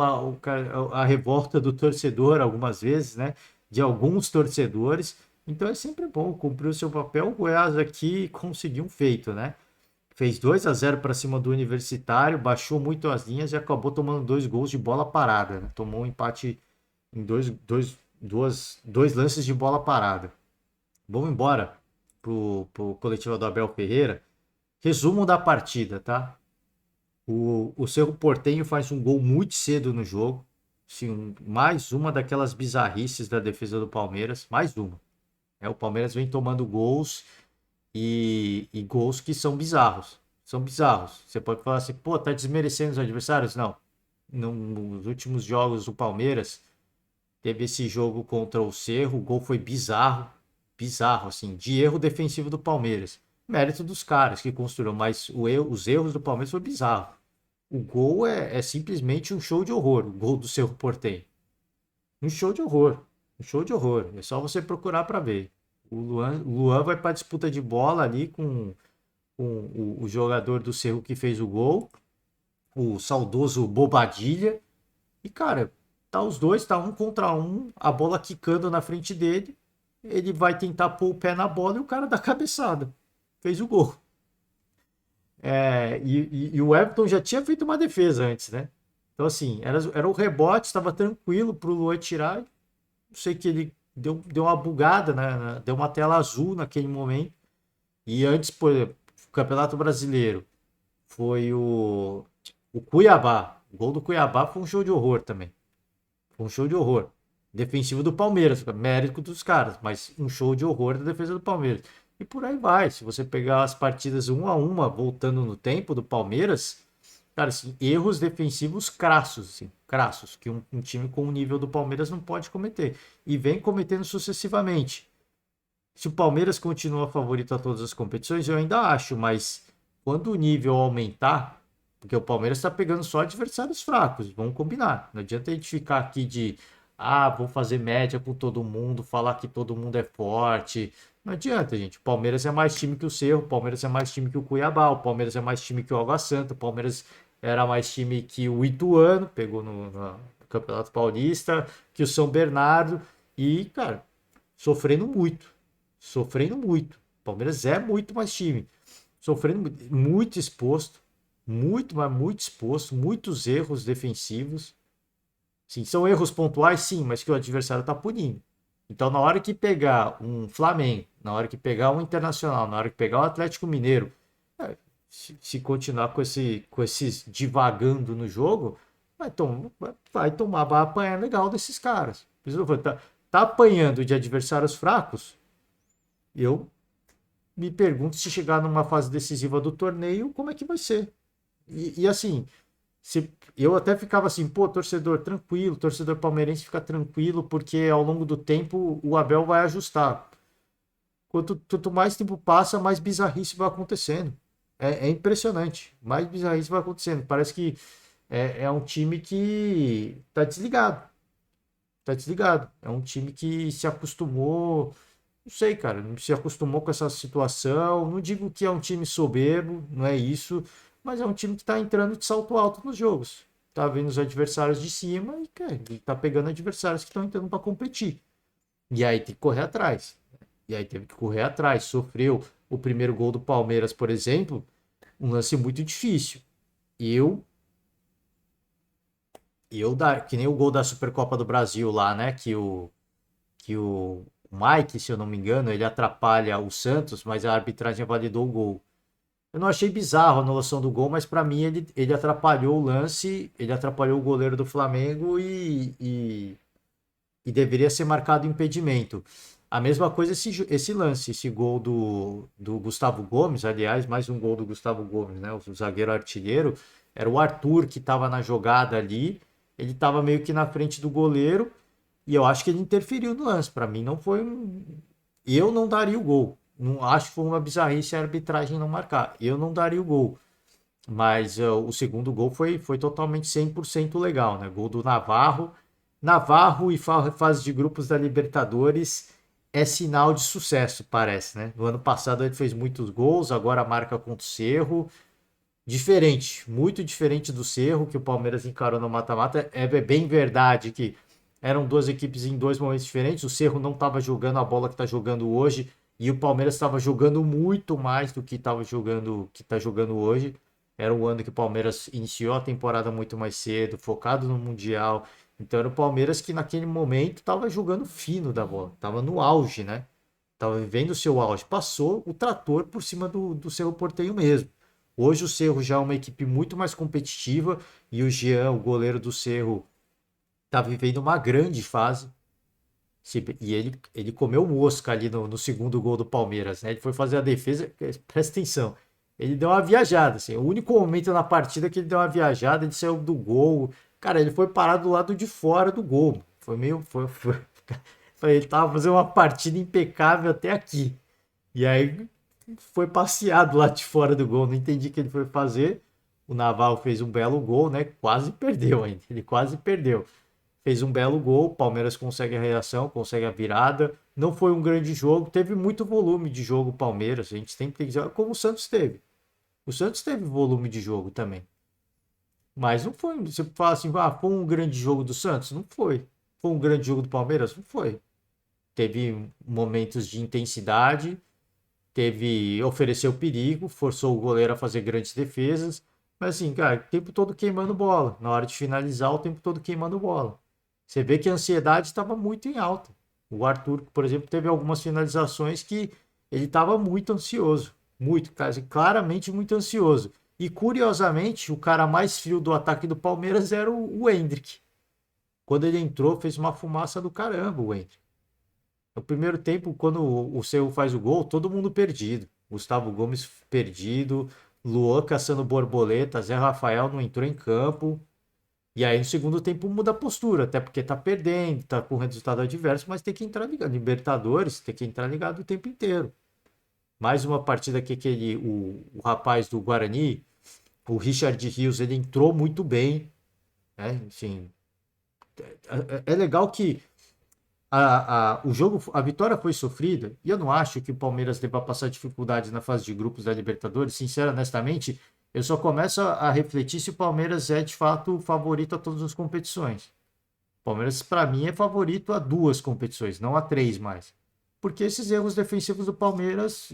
a revolta do torcedor, algumas vezes, né? De alguns torcedores. Então é sempre bom cumprir o seu papel. O Goiás aqui conseguiu um feito, né? Fez 2-0 para cima do Universitário, baixou muito as linhas e acabou tomando 2 gols de bola parada, né? Tomou um empate em dois lances de bola parada. Vamos embora pro coletivo do Abel Ferreira. Resumo da partida, tá? O Cerro Porteño faz um gol muito cedo no jogo. Sim, mais uma daquelas bizarrices da defesa do Palmeiras. Mais uma. O Palmeiras vem tomando gols e gols que são bizarros. São bizarros. Você pode falar assim, pô, tá desmerecendo os adversários? Não. Nos últimos jogos do Palmeiras, teve esse jogo contra o Cerro, o gol foi bizarro, bizarro, assim, de erro defensivo do Palmeiras. Mérito dos caras que construíram, mas os erros do Palmeiras foi bizarro. O gol é simplesmente um show de horror, o gol do Cerro Porteño. Um show de horror, um show de horror. É só você procurar para ver. O Luan vai para a disputa de bola ali com o jogador do Cerro que fez o gol, o saudoso Bobadilha. E, cara, tá os dois, tá um contra um, a bola quicando na frente dele. Ele vai tentar pôr o pé na bola e o cara dá cabeçada. Fez o gol. E o Everton já tinha feito uma defesa antes, né? Então, assim, era o rebote, estava tranquilo para o Luan tirar. Não sei que ele deu uma bugada, né? Deu uma tela azul naquele momento. E antes, por exemplo, o Campeonato Brasileiro foi o Cuiabá. O gol do Cuiabá foi um show de horror também. Foi um show de horror. Defensivo do Palmeiras, mérito dos caras, mas um show de horror da defesa do Palmeiras. E por aí vai. Se você pegar as partidas uma, voltando no tempo do Palmeiras, cara, assim, erros defensivos crassos, assim, crassos, que um time com o nível do Palmeiras não pode cometer. E vem cometendo sucessivamente. Se o Palmeiras continua favorito a todas as competições, eu ainda acho, mas quando o nível aumentar, porque o Palmeiras está pegando só adversários fracos, vamos combinar. Não adianta a gente ficar aqui de, vou fazer média com todo mundo, falar que todo mundo é forte. Não adianta, gente. O Palmeiras é mais time que o Cerro, o Palmeiras é mais time que o Cuiabá, o Palmeiras é mais time que o Água Santa, o Palmeiras era mais time que o Ituano, pegou no Campeonato Paulista, que o São Bernardo, e, cara, sofrendo muito. Sofrendo muito. O Palmeiras é muito mais time. Sofrendo muito exposto. Muito, mas muito exposto. Muitos erros defensivos. Sim, são erros pontuais, sim, mas que o adversário está punindo. Então, na hora que pegar um Flamengo, na hora que pegar um Internacional, na hora que pegar o Atlético Mineiro, se continuar com esses divagando no jogo, vai tomar, vai apanhar legal desses caras. Tá apanhando de adversários fracos, eu me pergunto se chegar numa fase decisiva do torneio, como é que vai ser. E assim, eu até ficava assim, pô, torcedor tranquilo, torcedor palmeirense fica tranquilo, porque ao longo do tempo o Abel vai ajustar. Quanto mais tempo passa, mais bizarrice vai acontecendo. É impressionante. Mais bizarrice vai acontecendo. Parece que é um time que tá desligado. Tá desligado. É um time que se acostumou. Não sei, cara, não se acostumou com essa situação. Não digo que é um time soberbo, não é isso, mas é um time que está entrando de salto alto nos jogos. Tá vendo os adversários de cima e, cara, ele tá pegando adversários que estão entrando para competir. E aí tem que correr atrás. E aí teve que correr atrás. Sofreu o primeiro gol do Palmeiras, por exemplo, um lance muito difícil. Eu, que nem o gol da Supercopa do Brasil lá, né? Que o Mike, se eu não me engano, ele atrapalha o Santos, mas a arbitragem validou o gol. Eu não achei bizarro a anulação do gol, mas para mim ele atrapalhou o lance, ele atrapalhou o goleiro do Flamengo e deveria ser marcado impedimento. A mesma coisa esse lance, esse gol do Gustavo Gomes, aliás, mais um gol do Gustavo Gomes, né? O zagueiro artilheiro, era o Arthur que estava na jogada ali, ele estava meio que na frente do goleiro, e eu acho que ele interferiu no lance. Para mim não foi um. Eu não daria o gol. Não acho que foi uma bizarrice a arbitragem não marcar. Eu não daria o gol. Mas o segundo gol foi totalmente 100% legal, né? Gol do Navarro. Navarro e fase de grupos da Libertadores é sinal de sucesso, parece, né? No ano passado ele fez muitos gols, agora marca contra o Cerro. Diferente, muito diferente do Cerro que o Palmeiras encarou no mata-mata. É bem verdade que eram duas equipes em dois momentos diferentes. O Cerro não estava jogando a bola que está jogando hoje e o Palmeiras estava jogando muito mais do que estava jogando, que está jogando hoje. Era um ano que o Palmeiras iniciou a temporada muito mais cedo, focado no Mundial. Então era o Palmeiras que naquele momento estava jogando fino da bola, estava no auge, né? Estava vivendo o seu auge. Passou o trator por cima do Cerro Porteño mesmo. Hoje o Cerro já é uma equipe muito mais competitiva e o Jean, o goleiro do Cerro, está vivendo uma grande fase. E ele comeu mosca ali no segundo gol do Palmeiras, né? Ele foi fazer a defesa, presta atenção. Ele deu uma viajada, assim. O único momento na partida que ele deu uma viajada, ele saiu do gol. Cara, ele foi parar do lado de fora do gol. Foi meio. Ele tava fazendo uma partida impecável até aqui. E aí foi passeado lá de fora do gol. Não entendi o que ele foi fazer. O Naval fez um belo gol, né? Quase perdeu ainda. Ele quase perdeu. Fez um belo gol. O Palmeiras consegue a reação, consegue a virada. Não foi um grande jogo. Teve muito volume de jogo o Palmeiras. A gente tem que dizer como o Santos teve. O Santos teve volume de jogo também. Mas não foi. Você fala assim, foi um grande jogo do Santos? Não foi. Foi um grande jogo do Palmeiras? Não foi. Teve momentos de intensidade, ofereceu perigo, forçou o goleiro a fazer grandes defesas, Mas assim, cara, o tempo todo queimando bola. Na hora de finalizar, o tempo todo queimando bola. Você vê que a ansiedade estava muito em alta. O Arthur, por exemplo, teve algumas finalizações que ele estava muito ansioso. Muito, claramente muito ansioso. E curiosamente, o cara mais frio do ataque do Palmeiras era o Endrick. Quando ele entrou, fez uma fumaça do caramba, o Endrick. No primeiro tempo, quando o Seu faz o gol, todo mundo perdido. Gustavo Gomes perdido, Luan caçando borboleta, Zé Rafael não entrou em campo. E aí no segundo tempo muda a postura, até porque tá perdendo, tá com resultado adverso, mas tem que entrar ligado. Libertadores, tem que entrar ligado o tempo inteiro. Mais uma partida que o rapaz do Guarani, o Richard Rios, ele entrou muito bem, né? Enfim, é legal que o jogo, a vitória foi sofrida, e eu não acho que o Palmeiras deva passar dificuldades na fase de grupos da Libertadores. Sincero, honestamente, eu só começo a refletir se o Palmeiras é de fato o favorito a todas as competições. O Palmeiras, para mim, é favorito a duas competições, não a três mais. Porque esses erros defensivos do Palmeiras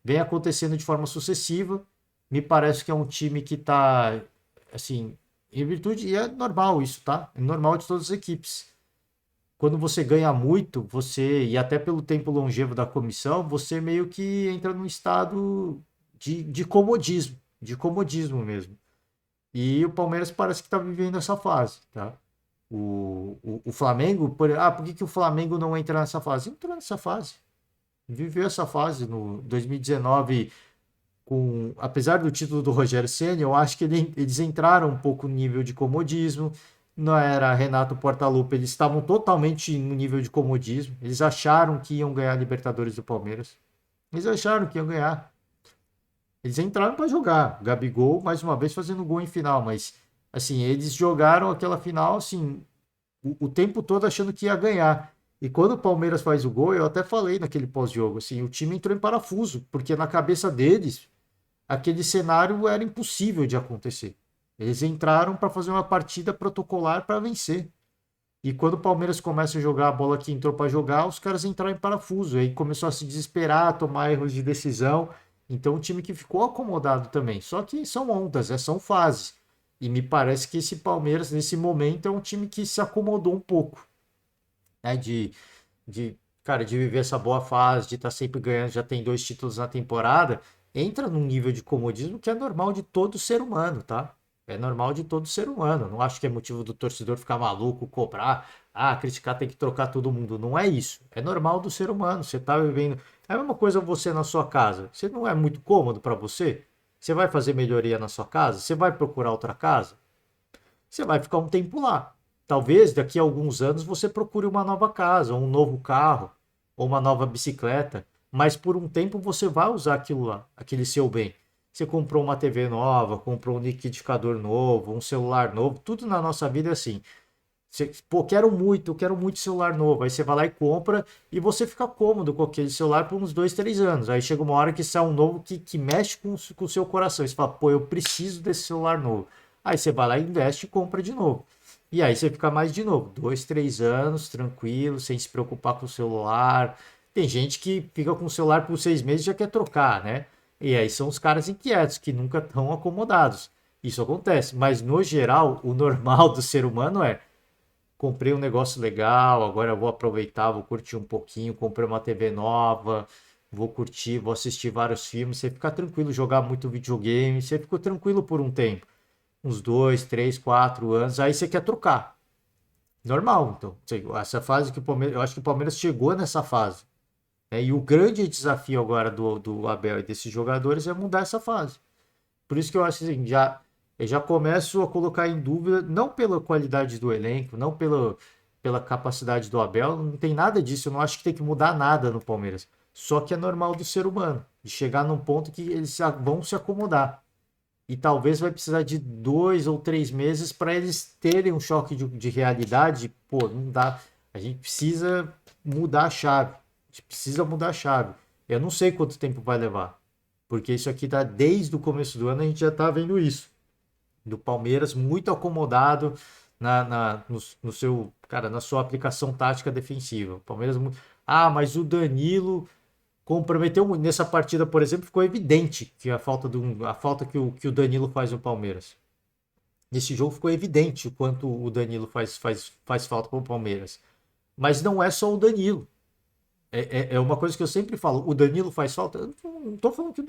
vem acontecendo de forma sucessiva. Me parece que é um time que está, assim, em virtude, e é normal isso, tá? É normal de todas as equipes. Quando você ganha muito, e até pelo tempo longevo da comissão, você meio que entra num estado de comodismo mesmo. E o Palmeiras parece que está vivendo essa fase, tá? O Flamengo, por que o Flamengo não entra nessa fase? Entrou nessa fase. Viveu essa fase no 2019, apesar do título do Rogério Ceni, eu acho que eles entraram um pouco no nível de comodismo. Não era Renato Portaluppi, eles estavam totalmente no nível de comodismo. Eles acharam que iam ganhar a Libertadores do Palmeiras. Eles acharam que iam ganhar. Eles entraram para jogar. Gabigol, mais uma vez, fazendo gol em final. Mas, assim, eles jogaram aquela final, assim, o tempo todo achando que ia ganhar. E quando o Palmeiras faz o gol, eu até falei naquele pós-jogo, assim, o time entrou em parafuso, porque na cabeça deles, aquele cenário era impossível de acontecer. Eles entraram para fazer uma partida protocolar para vencer. E quando o Palmeiras começa a jogar a bola que entrou para jogar, os caras entraram em parafuso. Aí começou a se desesperar, a tomar erros de decisão. Então, o time que ficou acomodado também. Só que são ondas, são fases. E me parece que esse Palmeiras, nesse momento, é um time que se acomodou um pouco, né? Cara, de viver essa boa fase, de estar sempre ganhando, já tem 2 títulos na temporada. Entra num nível de comodismo que é normal de todo ser humano, tá? É normal de todo ser humano. Não acho que é motivo do torcedor ficar maluco, cobrar, criticar, tem que trocar todo mundo. Não é isso. É normal do ser humano. Você tá vivendo. É a mesma coisa você na sua casa. Você não é muito cômodo para você? Você vai fazer melhoria na sua casa? Você vai procurar outra casa? Você vai ficar um tempo lá. Talvez daqui a alguns anos você procure uma nova casa, um novo carro, ou uma nova bicicleta, mas por um tempo você vai usar aquilo lá, aquele seu bem. Você comprou uma TV nova, comprou um liquidificador novo, um celular novo, tudo na nossa vida é assim. Você, pô, quero muito celular novo. Aí você vai lá e compra e você fica cômodo com aquele celular por uns 2, 3 anos. Aí chega uma hora que sai um novo que mexe com o seu coração. Você fala, pô, eu preciso desse celular novo. Aí você vai lá, investe e compra de novo. E aí você fica mais de novo, 2, 3 anos, tranquilo, sem se preocupar com o celular. Tem gente que fica com o celular por 6 meses e já quer trocar, né? E aí são os caras inquietos, que nunca estão acomodados. Isso acontece, mas no geral, o normal do ser humano é: comprei um negócio legal, agora eu vou aproveitar, vou curtir um pouquinho, comprei uma TV nova, vou curtir, vou assistir vários filmes. Você fica tranquilo, jogar muito videogame, você ficou tranquilo por um tempo, uns 2, 3, 4 anos, aí você quer trocar. Normal, então. Essa fase que o Palmeiras, eu acho que o Palmeiras chegou nessa fase, né? E o grande desafio agora do Abel e desses jogadores é mudar essa fase. Por isso que eu acho assim, eu já começo a colocar em dúvida, não pela qualidade do elenco, não pela capacidade do Abel, não tem nada disso. Eu não acho que tem que mudar nada no Palmeiras. Só que é normal do ser humano, de chegar num ponto que eles vão se acomodar. E talvez vai precisar de 2 ou 3 meses para eles terem um choque de realidade. Pô, não dá. A gente precisa mudar a chave. A gente precisa mudar a chave. Eu não sei quanto tempo vai levar. Porque isso aqui tá desde o começo do ano, a gente já tá vendo isso. Do Palmeiras muito acomodado no seu, cara, na sua aplicação tática defensiva. O Palmeiras, mas o Danilo comprometeu muito. Nessa partida, por exemplo, ficou evidente que a falta que o Danilo faz no Palmeiras. Nesse jogo ficou evidente o quanto o Danilo faz falta para o Palmeiras. Mas não é só o Danilo. É uma coisa que eu sempre falo. O Danilo faz falta? Eu não estou falando que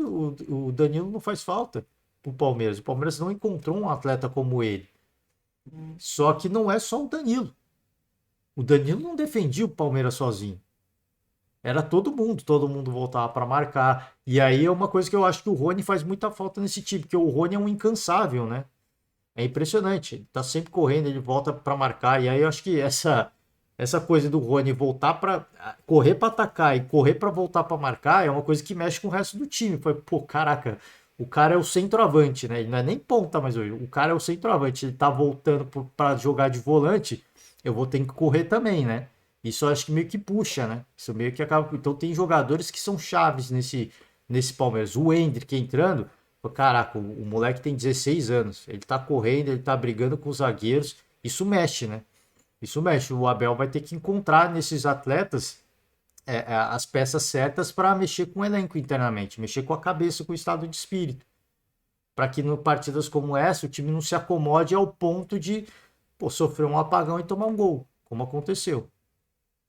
o Danilo não faz falta para o Palmeiras. O Palmeiras não encontrou um atleta como ele. Só que não é só o Danilo. O Danilo não defendia o Palmeiras sozinho. Era todo mundo voltava para marcar. E aí é uma coisa que eu acho que o Rony faz muita falta nesse time, porque o Rony é um incansável, né? É impressionante. Ele tá sempre correndo, ele volta para marcar. E aí eu acho que essa coisa do Rony voltar para correr para atacar e correr para voltar para marcar é uma coisa que mexe com o resto do time. Foi, pô, caraca, o cara é o centroavante, né? Ele não é nem ponta mais hoje. O cara é o centroavante. Ele tá voltando para jogar de volante, eu vou ter que correr também, né? Isso eu acho que meio que puxa, né? Isso meio que acaba. Então tem jogadores que são chaves nesse Palmeiras. O Endrick entrando, caraca, o moleque tem 16 anos. Ele tá correndo, ele tá brigando com os zagueiros. Isso mexe, né? Isso mexe. O Abel vai ter que encontrar nesses atletas as peças certas para mexer com o elenco internamente, mexer com a cabeça, com o estado de espírito. Para que em partidas como essa o time não se acomode ao ponto de sofrer um apagão e tomar um gol, como aconteceu.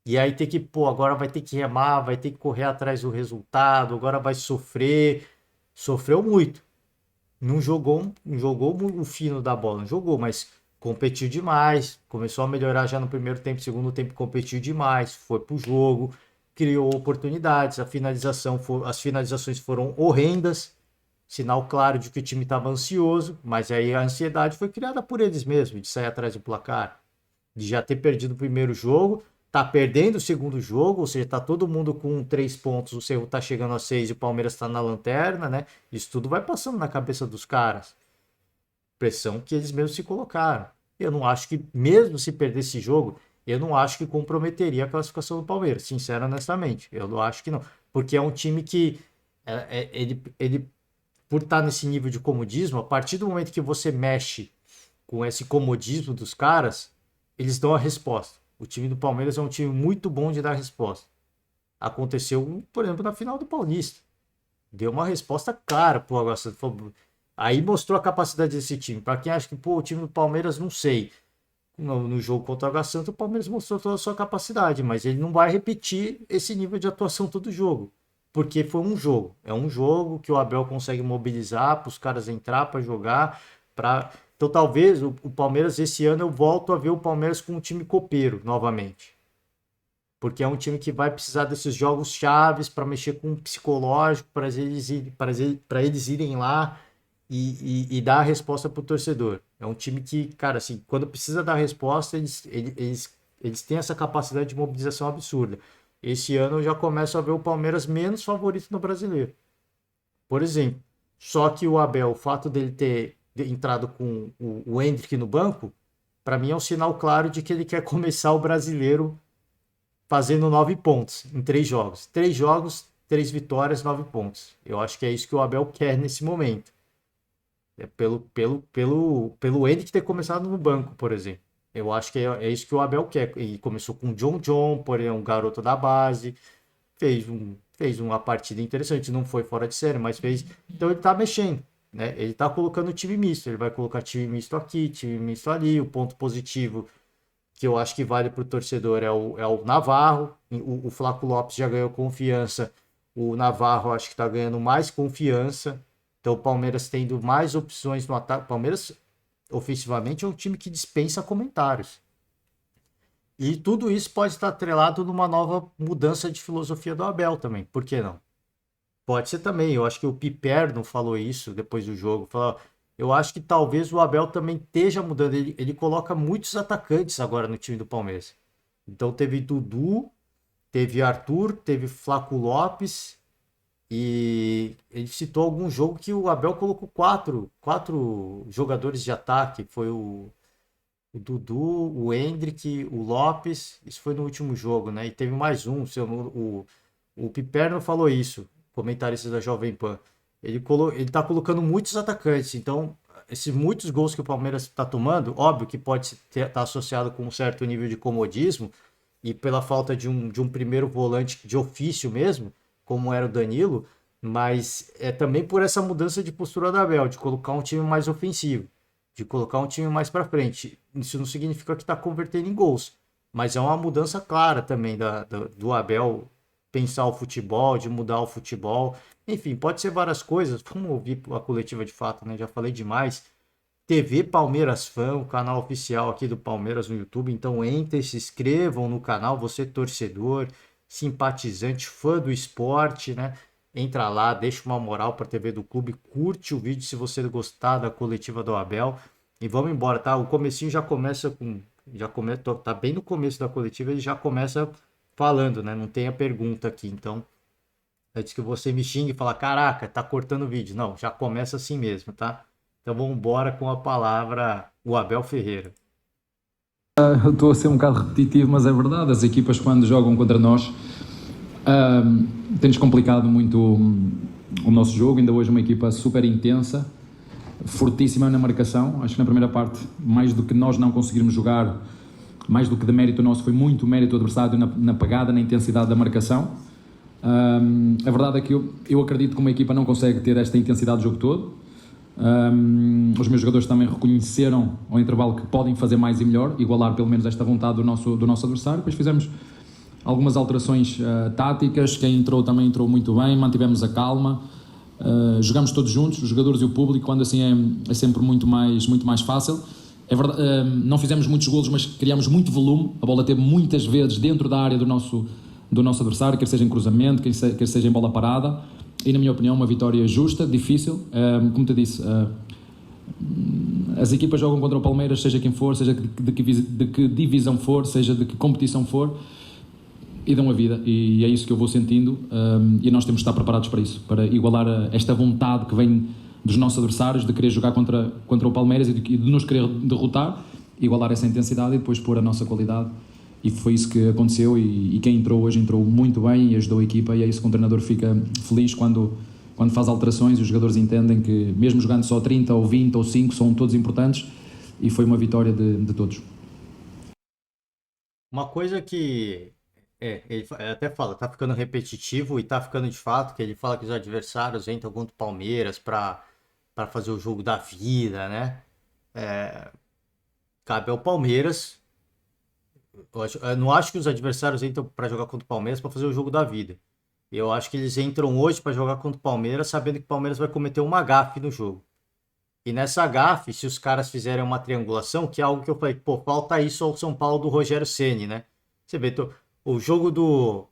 E aí tem que, agora vai ter que remar, vai ter que correr atrás do resultado, agora vai sofrer. Sofreu muito. Não jogou o fino da bola, não jogou, mas competiu demais. Começou a melhorar já no primeiro tempo, segundo tempo competiu demais, foi pro jogo, criou oportunidades, as finalizações foram horrendas, sinal claro de que o time estava ansioso, mas aí a ansiedade foi criada por eles mesmos, de sair atrás do placar, de já ter perdido o primeiro jogo, tá perdendo o segundo jogo, ou seja, tá todo mundo com 3 pontos, o Cerro tá chegando a 6 e o Palmeiras tá na lanterna, né? Isso tudo vai passando na cabeça dos caras. Pressão que eles mesmos se colocaram. Eu não acho que, mesmo se perder esse jogo, eu não acho que comprometeria a classificação do Palmeiras, sincero, honestamente. Eu não acho que não. Porque é um time que ele por estar nesse nível de comodismo, a partir do momento que você mexe com esse comodismo dos caras, eles dão a resposta. O time do Palmeiras é um time muito bom de dar resposta. Aconteceu, por exemplo, na final do Paulista. Deu uma resposta clara pro Água Santa. Aí mostrou a capacidade desse time. Para quem acha que o time do Palmeiras, não sei. No jogo contra o Água Santa, o Palmeiras mostrou toda a sua capacidade, mas ele não vai repetir esse nível de atuação todo jogo. Porque foi um jogo. É um jogo que o Abel consegue mobilizar para os caras entrar para jogar. Então talvez o Palmeiras esse ano eu volto a ver o Palmeiras com um time copeiro novamente. Porque é um time que vai precisar desses jogos chaves para mexer com o psicológico, para eles irem lá e dar a resposta para o torcedor. É um time que, cara, assim, quando precisa dar resposta, eles têm essa capacidade de mobilização absurda. Esse ano eu já começo a ver o Palmeiras menos favorito no Brasileiro. Por exemplo, só que o Abel, o fato dele ter entrado com o Endrick no banco, para mim é um sinal claro de que ele quer começar o Brasileiro fazendo 9 pontos em 3 jogos. 3 jogos, 3 vitórias, 9 pontos. Eu acho que é isso que o Abel quer nesse momento. É pelo Endrick ter começado no banco, por exemplo. Eu acho que é isso que o Abel quer. E começou com o John, porém um garoto da base, fez uma partida interessante, não foi fora de série, mas fez. Então ele tá mexendo, né? Ele tá colocando o time misto, ele vai colocar time misto aqui, time misto ali. O ponto positivo que eu acho que vale para o torcedor é o Navarro. O Flaco Lopes já ganhou confiança, o Navarro acho que está ganhando mais confiança. Então o Palmeiras tendo mais opções no ataque. O Palmeiras ofensivamente é um time que dispensa comentários. E tudo isso pode estar atrelado numa nova mudança de filosofia do Abel também. Por que não? Pode ser também. Eu acho que o Piperno falou isso depois do jogo. Falou, eu acho que talvez o Abel também esteja mudando. Ele coloca muitos atacantes agora no time do Palmeiras. Então teve Dudu, teve Arthur, teve Flaco Lopes. E ele citou algum jogo que o Abel colocou quatro jogadores de ataque. Foi o Dudu, o Endrick, o Lopes. Isso foi no último jogo, né? E teve mais um. O Piperno falou isso, comentarista da Jovem Pan. Ele tá colocando muitos atacantes. Então, esses muitos gols que o Palmeiras está tomando, óbvio que pode estar associado com um certo nível de comodismo e pela falta de um primeiro volante de ofício mesmo, como era o Danilo, mas é também por essa mudança de postura da Abel, de colocar um time mais ofensivo, de colocar um time mais para frente. Isso não significa que está convertendo em gols, mas é uma mudança clara também do Abel pensar o futebol, de mudar o futebol. Enfim, pode ser várias coisas. Vamos ouvir a coletiva de fato, né? Já falei demais. TV Palmeiras Fã, o canal oficial aqui do Palmeiras no YouTube. Então entrem, se inscrevam no canal, você torcedor, simpatizante, fã do esporte, né? Entra lá, deixa uma moral para a TV do clube, curte o vídeo se você gostar da coletiva do Abel e vamos embora, tá? O comecinho já começa tá bem no começo da coletiva, ele já começa falando, né? Não tem a pergunta aqui, então antes que você me xingue e fala, caraca, tá cortando o vídeo. Não, já começa assim mesmo, tá? Então vamos embora com a palavra o Abel Ferreira. Estou a ser um bocado repetitivo, mas é verdade, as equipas quando jogam contra nós tem-nos complicado muito o nosso jogo. Ainda hoje uma equipa super intensa, fortíssima na marcação. Acho que na primeira parte, mais do que nós não conseguirmos jogar, mais do que de mérito nosso, foi muito mérito do adversário na pegada, na intensidade da marcação. A verdade é que eu acredito que uma equipa não consegue ter esta intensidade do jogo todo. Os meus jogadores também reconheceram ao intervalo que podem fazer mais e melhor, igualar pelo menos esta vontade do nosso adversário. Depois fizemos algumas alterações táticas, quem entrou também entrou muito bem, mantivemos a calma, jogamos todos juntos, os jogadores e o público, quando assim é sempre muito mais fácil. É verdade, não fizemos muitos golos, mas criamos muito volume, a bola teve muitas vezes dentro da área do nosso adversário, quer seja em cruzamento, quer seja em bola parada, e na minha opinião uma vitória justa, difícil. Como te disse, as equipas jogam contra o Palmeiras, seja quem for, seja de que divisão for, seja de que competição for, e dão a vida, e é isso que eu vou sentindo, e nós temos de estar preparados para isso, para igualar esta vontade que vem dos nossos adversários de querer jogar contra o Palmeiras e de nos querer derrotar, igualar essa intensidade e depois pôr a nossa qualidade. E foi isso que aconteceu, e quem entrou hoje entrou muito bem e ajudou a equipa, e é isso que o treinador fica feliz quando faz alterações e os jogadores entendem que mesmo jogando só 30 ou 20 ou 5 são todos importantes, e foi uma vitória de todos. Uma coisa que ele até fala, tá ficando repetitivo e tá ficando de fato, que ele fala que os adversários entram contra o Palmeiras para fazer o jogo da vida, né? Cabe ao Palmeiras. Eu não acho que os adversários entram para jogar contra o Palmeiras para fazer o jogo da vida. Eu acho que eles entram hoje para jogar contra o Palmeiras sabendo que o Palmeiras vai cometer uma gafe no jogo. E nessa gafe, se os caras fizerem uma triangulação, que é algo que eu falei, pô, falta isso ao São Paulo do Rogério Ceni, né? Você vê, o jogo do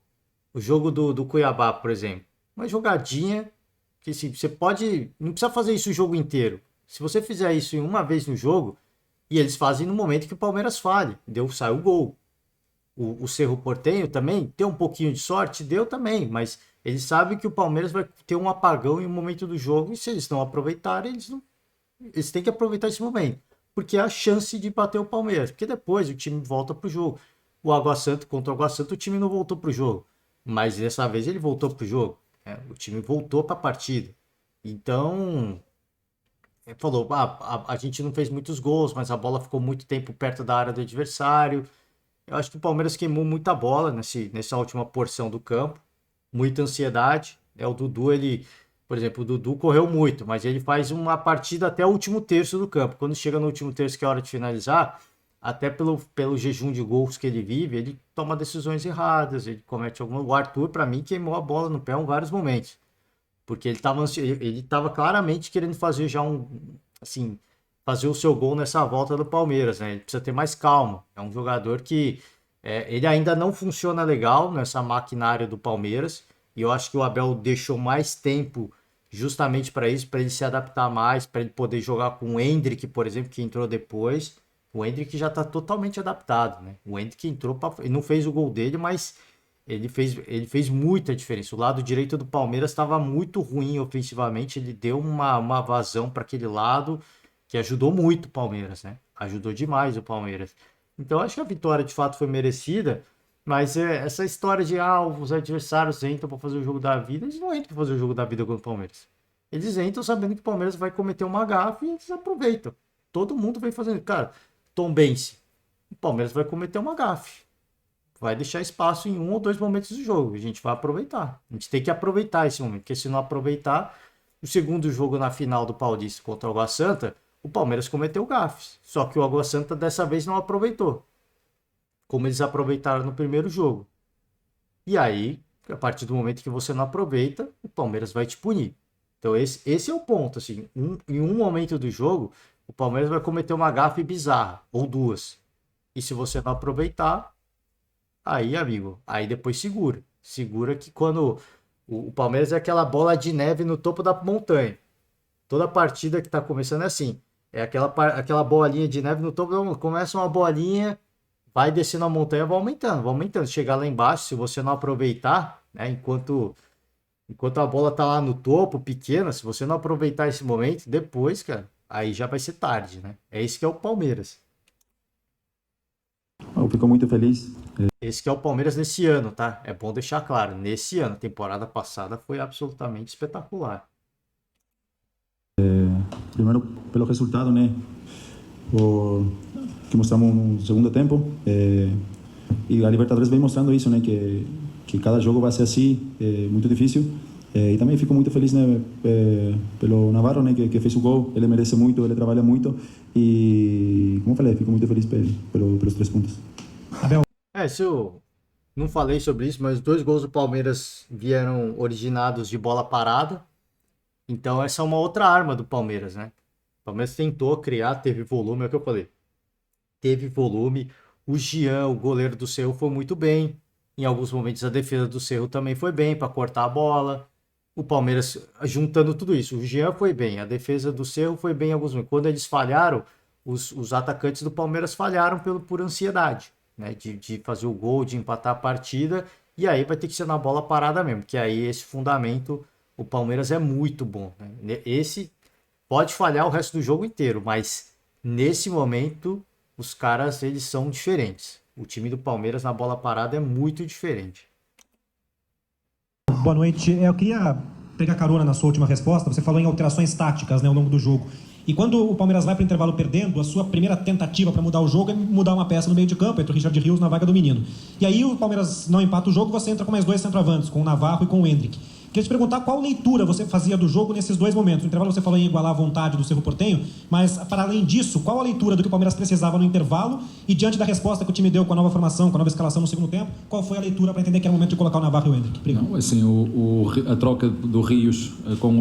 Cuiabá, por exemplo, uma jogadinha que você pode, não precisa fazer isso o jogo inteiro. Se você fizer isso em uma vez no jogo, e eles fazem no momento que o Palmeiras falhe, sai o gol. O Cerro Porteño também tem um pouquinho de sorte, deu também, mas eles sabem que o Palmeiras vai ter um apagão em um momento do jogo, e se eles não aproveitarem, eles têm que aproveitar esse momento, porque é a chance de bater o Palmeiras, porque depois o time volta pro jogo. O Água Santa contra o Água Santa, o time não voltou pro jogo, mas dessa vez ele voltou pro jogo, né? O time voltou para a partida. Então, falou, a gente não fez muitos gols, mas a bola ficou muito tempo perto da área do adversário. Eu acho que o Palmeiras queimou muita bola nessa última porção do campo, muita ansiedade. O Dudu, por exemplo, o Dudu correu muito, mas ele faz uma partida até o último terço do campo. Quando chega no último terço, que é a hora de finalizar, até pelo jejum de gols que ele vive, ele toma decisões erradas, ele comete alguma. O Arthur, para mim, queimou a bola no pé em vários momentos, porque ele tava claramente querendo fazer já assim, fazer o seu gol nessa volta do Palmeiras, né? Ele precisa ter mais calma. É um jogador que ele ainda não funciona legal nessa maquinária do Palmeiras, e eu acho que o Abel deixou mais tempo justamente para isso, para ele se adaptar mais, para ele poder jogar com o Endrick, por exemplo, que entrou depois. O Endrick já está totalmente adaptado, né? O Endrick entrou, ele não fez o gol dele, mas ele fez muita diferença. O lado direito do Palmeiras estava muito ruim ofensivamente, ele deu uma vazão para aquele lado que ajudou muito o Palmeiras, né? Ajudou demais o Palmeiras. Então acho que a vitória de fato foi merecida, mas essa história de os adversários entram para fazer o jogo da vida, eles não entram para fazer o jogo da vida contra o Palmeiras. Eles entram sabendo que o Palmeiras vai cometer uma gafe e eles aproveitam. Todo mundo vem fazendo. Cara, Tombense, o Palmeiras vai cometer uma gafe. vai deixar espaço em um ou dois momentos do jogo. A gente vai aproveitar. A gente tem que aproveitar esse momento, porque se não aproveitar, o segundo jogo na final do Paulista contra o Água Santa, o Palmeiras cometeu gafes. Só que o Água Santa dessa vez não aproveitou, como eles aproveitaram no primeiro jogo. E aí, a partir do momento que você não aproveita, o Palmeiras vai te punir. Então esse é o ponto. Assim, em um momento do jogo, o Palmeiras vai cometer uma gafe bizarra, ou duas. E se você não aproveitar, aí, amigo, aí depois segura. Segura que quando o Palmeiras é aquela bola de neve no topo da montanha. Toda partida que tá começando é assim. É aquela bolinha de neve no topo, começa uma bolinha, vai descendo a montanha, vai aumentando, vai aumentando. Chegar lá embaixo, se você não aproveitar, né, enquanto a bola tá lá no topo, pequena, se você não aproveitar esse momento, depois, cara, aí já vai ser tarde, né? É esse que é o Palmeiras. Eu fico muito feliz. Esse que é o Palmeiras nesse ano, tá? É bom deixar claro, nesse ano. A temporada passada foi absolutamente espetacular. Primeiro pelo resultado, né? O que mostramos no segundo tempo. E a Libertadores vem mostrando isso, né? Que cada jogo vai ser assim, muito difícil. E também fico muito feliz, né? Pelo Navarro, né? Que fez o gol. Ele merece muito, ele trabalha muito. E, como eu falei, fico muito feliz pelos 3 pontos. Se eu não falei sobre isso, mas os 2 gols do Palmeiras vieram originados de bola parada. Então essa é uma outra arma do Palmeiras, né? O Palmeiras tentou criar, teve volume, é o que eu falei. Teve volume. O Jean, o goleiro do Cerro, foi muito bem. Em alguns momentos a defesa do Cerro também foi bem para cortar a bola. O Palmeiras, juntando tudo isso, o Jean foi bem, a defesa do Cerro foi bem em alguns momentos. Quando eles falharam, os atacantes do Palmeiras falharam por ansiedade, né? De fazer o gol, de empatar a partida. E aí vai ter que ser na bola parada mesmo, que aí esse fundamento, o Palmeiras é muito bom, né? Esse pode falhar o resto do jogo inteiro, mas nesse momento os caras eles são diferentes. O time do Palmeiras na bola parada é muito diferente. Boa noite. Eu queria pegar carona na sua última resposta. Você falou em alterações táticas, né, ao longo do jogo. E quando o Palmeiras vai para o intervalo perdendo, a sua primeira tentativa para mudar o jogo é mudar uma peça no meio de campo, entre o Richard Rios na vaga do menino. E aí o Palmeiras não empata o jogo, você entra com mais 2 centroavantes, com o Navarro e com o Endrick. Queria te perguntar qual leitura você fazia do jogo nesses 2 momentos. No intervalo você falou em igualar a vontade do Cerro Porteño, mas para além disso, qual a leitura do que o Palmeiras precisava no intervalo? E diante da resposta que o time deu com a nova formação, com a nova escalação no segundo tempo, qual foi a leitura para entender que era o momento de colocar o Navarro e o Endrick? Obrigado. Não, assim, a troca do Rios com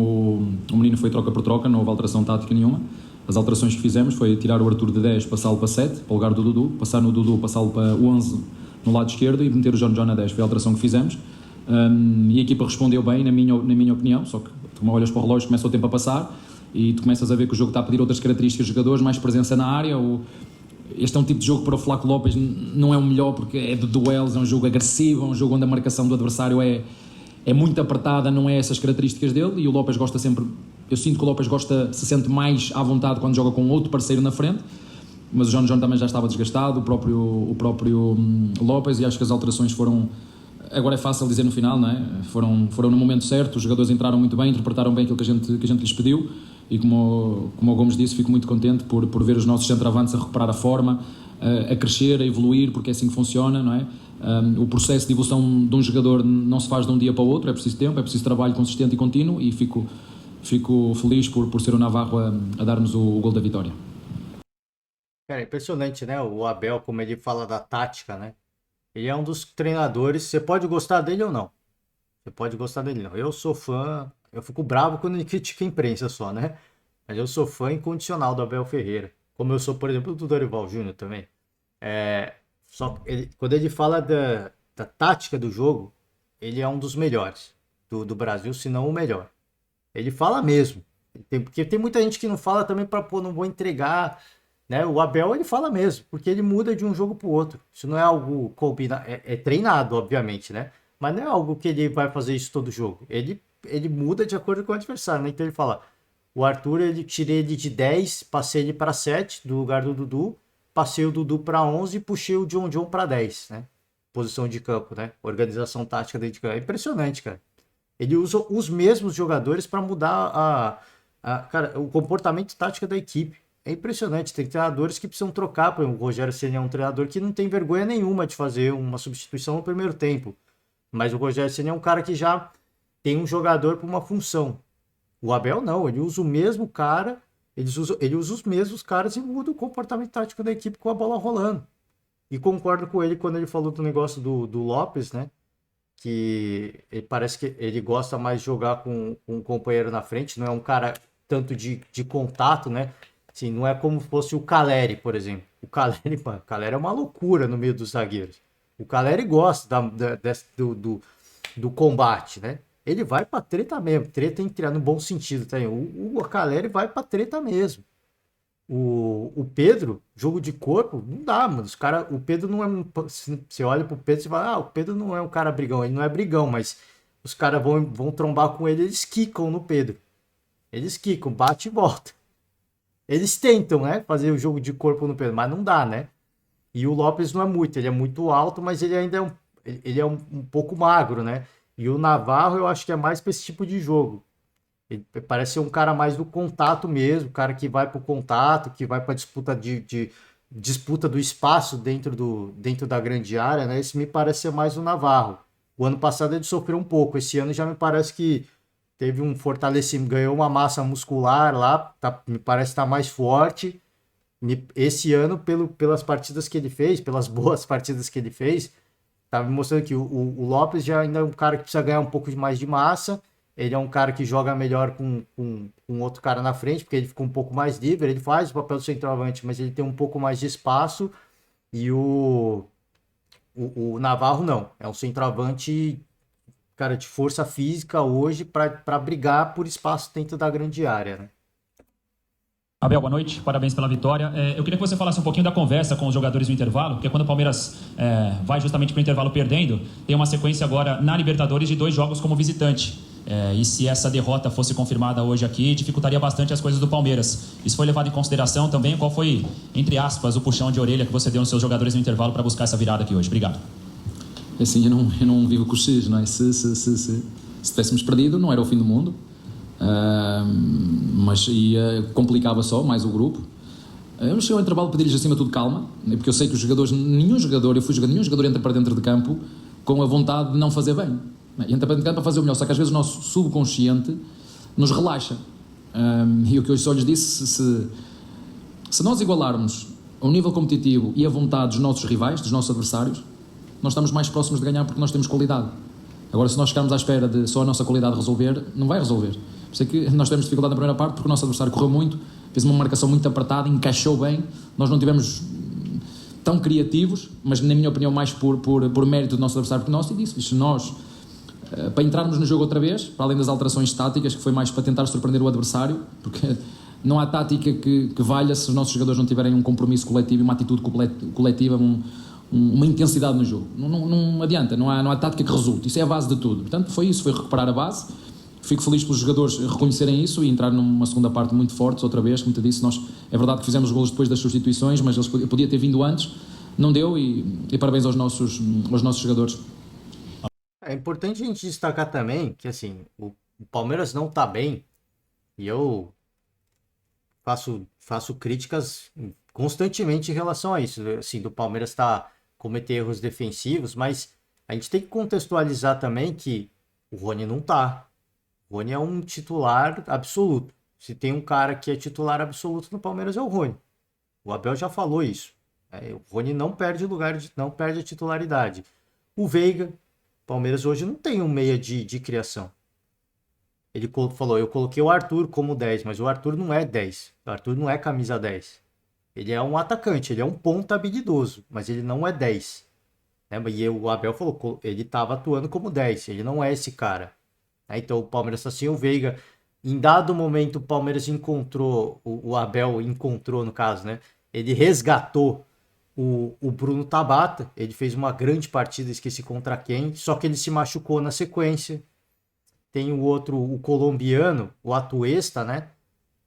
o menino foi troca por troca, não houve alteração tática nenhuma. As alterações que fizemos foi tirar o Arthur de 10, passá-lo para 7, para o lugar do Dudu, passar no Dudu, passá-lo para 11 no lado esquerdo e meter o John a 10. Foi a alteração que fizemos. E a equipa respondeu bem, na minha opinião, só que tu olhas para o relógio, começa o tempo a passar e tu começas a ver que o jogo está a pedir outras características dos jogadores, mais presença na área. Este é um tipo de jogo para o Flaco Lopes, não é o melhor porque é de duelos, é um jogo agressivo, é um jogo onde a marcação do adversário é muito apertada, não é essas características dele, e o Lopes gosta sempre, eu sinto que o Lopes se sente mais à vontade quando joga com outro parceiro na frente, mas o John também já estava desgastado, o próprio Lopes, e acho que as alterações foram, agora é fácil dizer no final, não é? Foram no momento certo, os jogadores entraram muito bem, interpretaram bem aquilo que a gente lhes pediu, e como o Gomes disse, fico muito contente por ver os nossos centroavantes a recuperar a forma, a crescer, a evoluir, porque é assim que funciona, não é? O processo de evolução de um jogador não se faz de um dia para o outro, é preciso tempo, é preciso trabalho consistente e contínuo, e fico feliz por ser o Navarro a dar-nos o gol da vitória. Cara, é impressionante, né? O Abel, como ele fala da tática, né? Ele é um dos treinadores, você pode gostar dele ou não. Você pode gostar dele ou não. Eu sou fã, eu fico bravo quando ele critica a imprensa só, né? Mas eu sou fã incondicional do Abel Ferreira. Como eu sou, por exemplo, do Dorival Júnior também. Quando ele fala da tática do jogo, ele é um dos melhores do Brasil, se não o melhor. Ele fala mesmo. Porque tem muita gente que não fala também para, pô, não vou entregar, né? O Abel, ele fala mesmo, porque ele muda de um jogo para o outro. Isso não é algo combinado, é treinado, obviamente, né? Mas não é algo que ele vai fazer isso todo jogo. Ele muda de acordo com o adversário, né? Então ele fala, o Arthur, tirei ele de 10, passei ele para 7, do lugar do Dudu, passei o Dudu para 11 e puxei o John para 10, né? Posição de campo, né? Organização tática dentro de campo. É impressionante, cara. Ele usa os mesmos jogadores para mudar cara, o comportamento tático da equipe. É impressionante, tem treinadores que precisam trocar. Por exemplo, o Rogério Ceni é um treinador que não tem vergonha nenhuma de fazer uma substituição no primeiro tempo. Mas o Rogério Ceni é um cara que já tem um jogador para uma função. O Abel não, ele usa o mesmo cara, ele usa os mesmos caras e muda o comportamento tático da equipe com a bola rolando. E concordo com ele quando ele falou do negócio do Lopes, né? Que ele parece que ele gosta mais de jogar com um companheiro na frente, não é um cara tanto de contato, né? Assim, não é como se fosse o Caleri, por exemplo. O Caleri é uma loucura no meio dos zagueiros. O Caleri gosta do combate, né? Ele vai pra treta mesmo, treta entre no bom sentido, tá? O Caleri vai pra treta mesmo. O Pedro, jogo de corpo, não dá, mano. Os cara, o Pedro não é. Você olha pro Pedro e fala, o Pedro não é um cara brigão. Ele não é brigão, mas os caras vão trombar com ele, eles quicam no Pedro. Eles quicam, bate e volta. Eles tentam, né? Fazer o jogo de corpo no Pedro, mas não dá, né? E o Lopes não é muito, ele é muito alto, mas ele ainda é um pouco magro, né? E o Navarro eu acho que é mais pra esse tipo de jogo. Ele parece ser um cara mais do contato mesmo, cara que vai pro contato, que vai pra disputa disputa do espaço dentro da grande área, né? Esse me parece ser mais o Navarro. O ano passado ele sofreu um pouco, esse ano já me parece que teve um fortalecimento, ganhou uma massa muscular lá, me parece estar mais forte. Esse ano, pelas partidas que ele fez, pelas boas partidas que ele fez, tá me mostrando que o Lopes já ainda é um cara que precisa ganhar um pouco mais de massa. Ele é um cara que joga melhor com outro cara na frente, porque ele fica um pouco mais livre. Ele faz o papel do centroavante, mas ele tem um pouco mais de espaço. E o Navarro não. É um centroavante, cara, de força física hoje para brigar por espaço dentro da grande área, né? Abel, boa noite, parabéns pela vitória. Eu queria que você falasse um pouquinho da conversa com os jogadores no intervalo, porque quando o Palmeiras vai justamente para o intervalo perdendo, tem uma sequência agora na Libertadores de 2 jogos como visitante. E se essa derrota fosse confirmada hoje aqui, dificultaria bastante as coisas do Palmeiras. Isso foi levado em consideração também? Qual foi, entre aspas, o puxão de orelha que você deu nos seus jogadores no intervalo para buscar essa virada aqui hoje? Obrigado. Assim, eu não vivo com os X, não é? Se tivéssemos perdido, não era o fim do mundo. Mas complicava só mais o grupo. Eu não cheguei ao intervalo a pedir-lhes acima de tudo calma, porque eu sei que os jogadores, nenhum jogador entra para dentro de campo com a vontade de não fazer bem. Entra para dentro de campo para fazer o melhor, só que às vezes o nosso subconsciente nos relaxa. E o que eu só lhes disse, se nós igualarmos o nível competitivo e a vontade dos nossos rivais, dos nossos adversários, nós estamos mais próximos de ganhar porque nós temos qualidade. Agora, se nós ficarmos à espera de só a nossa qualidade resolver, não vai resolver. Por isso é que nós tivemos dificuldade na primeira parte, porque o nosso adversário correu muito, fez uma marcação muito apertada, encaixou bem. Nós não tivemos tão criativos, mas na minha opinião mais por mérito do nosso adversário que nosso, e disse, se nós, para entrarmos no jogo outra vez, para além das alterações táticas, que foi mais para tentar surpreender o adversário, porque não há tática que valha se os nossos jogadores não tiverem um compromisso coletivo e uma atitude coletiva, uma intensidade no jogo. Não adianta, não há tática que resulte. Isso é a base de tudo. Portanto, foi recuperar a base. Fico feliz pelos jogadores reconhecerem isso e entrar numa segunda parte muito fortes, outra vez, como te disse, é verdade que fizemos golos depois das substituições, mas eu podia ter vindo antes, não deu, e parabéns aos nossos jogadores. É importante a gente destacar também que, assim, o Palmeiras não tá bem, e eu faço críticas constantemente em relação a isso, assim, do Palmeiras cometer erros defensivos, mas a gente tem que contextualizar também que o Rony não tá. O Rony é um titular absoluto. Se tem um cara que é titular absoluto no Palmeiras é o Rony. O Abel já falou isso. O Rony não perde lugar, não perde a titularidade. O Veiga, o Palmeiras hoje não tem um meia de criação. Ele falou, eu coloquei o Arthur como 10, mas o Arthur não é 10. O Arthur não é camisa 10. Ele é um atacante, ele é um ponta habilidoso, mas ele não é 10. E o Abel falou, ele estava atuando como 10, ele não é esse cara. Então o Palmeiras está sem o Veiga. Em dado momento o Palmeiras encontrou, o Abel encontrou no caso, né? Ele resgatou o Bruno Tabata, ele fez uma grande partida, esqueci contra quem, só que ele se machucou na sequência. Tem o outro, o colombiano, o Atuesta, né?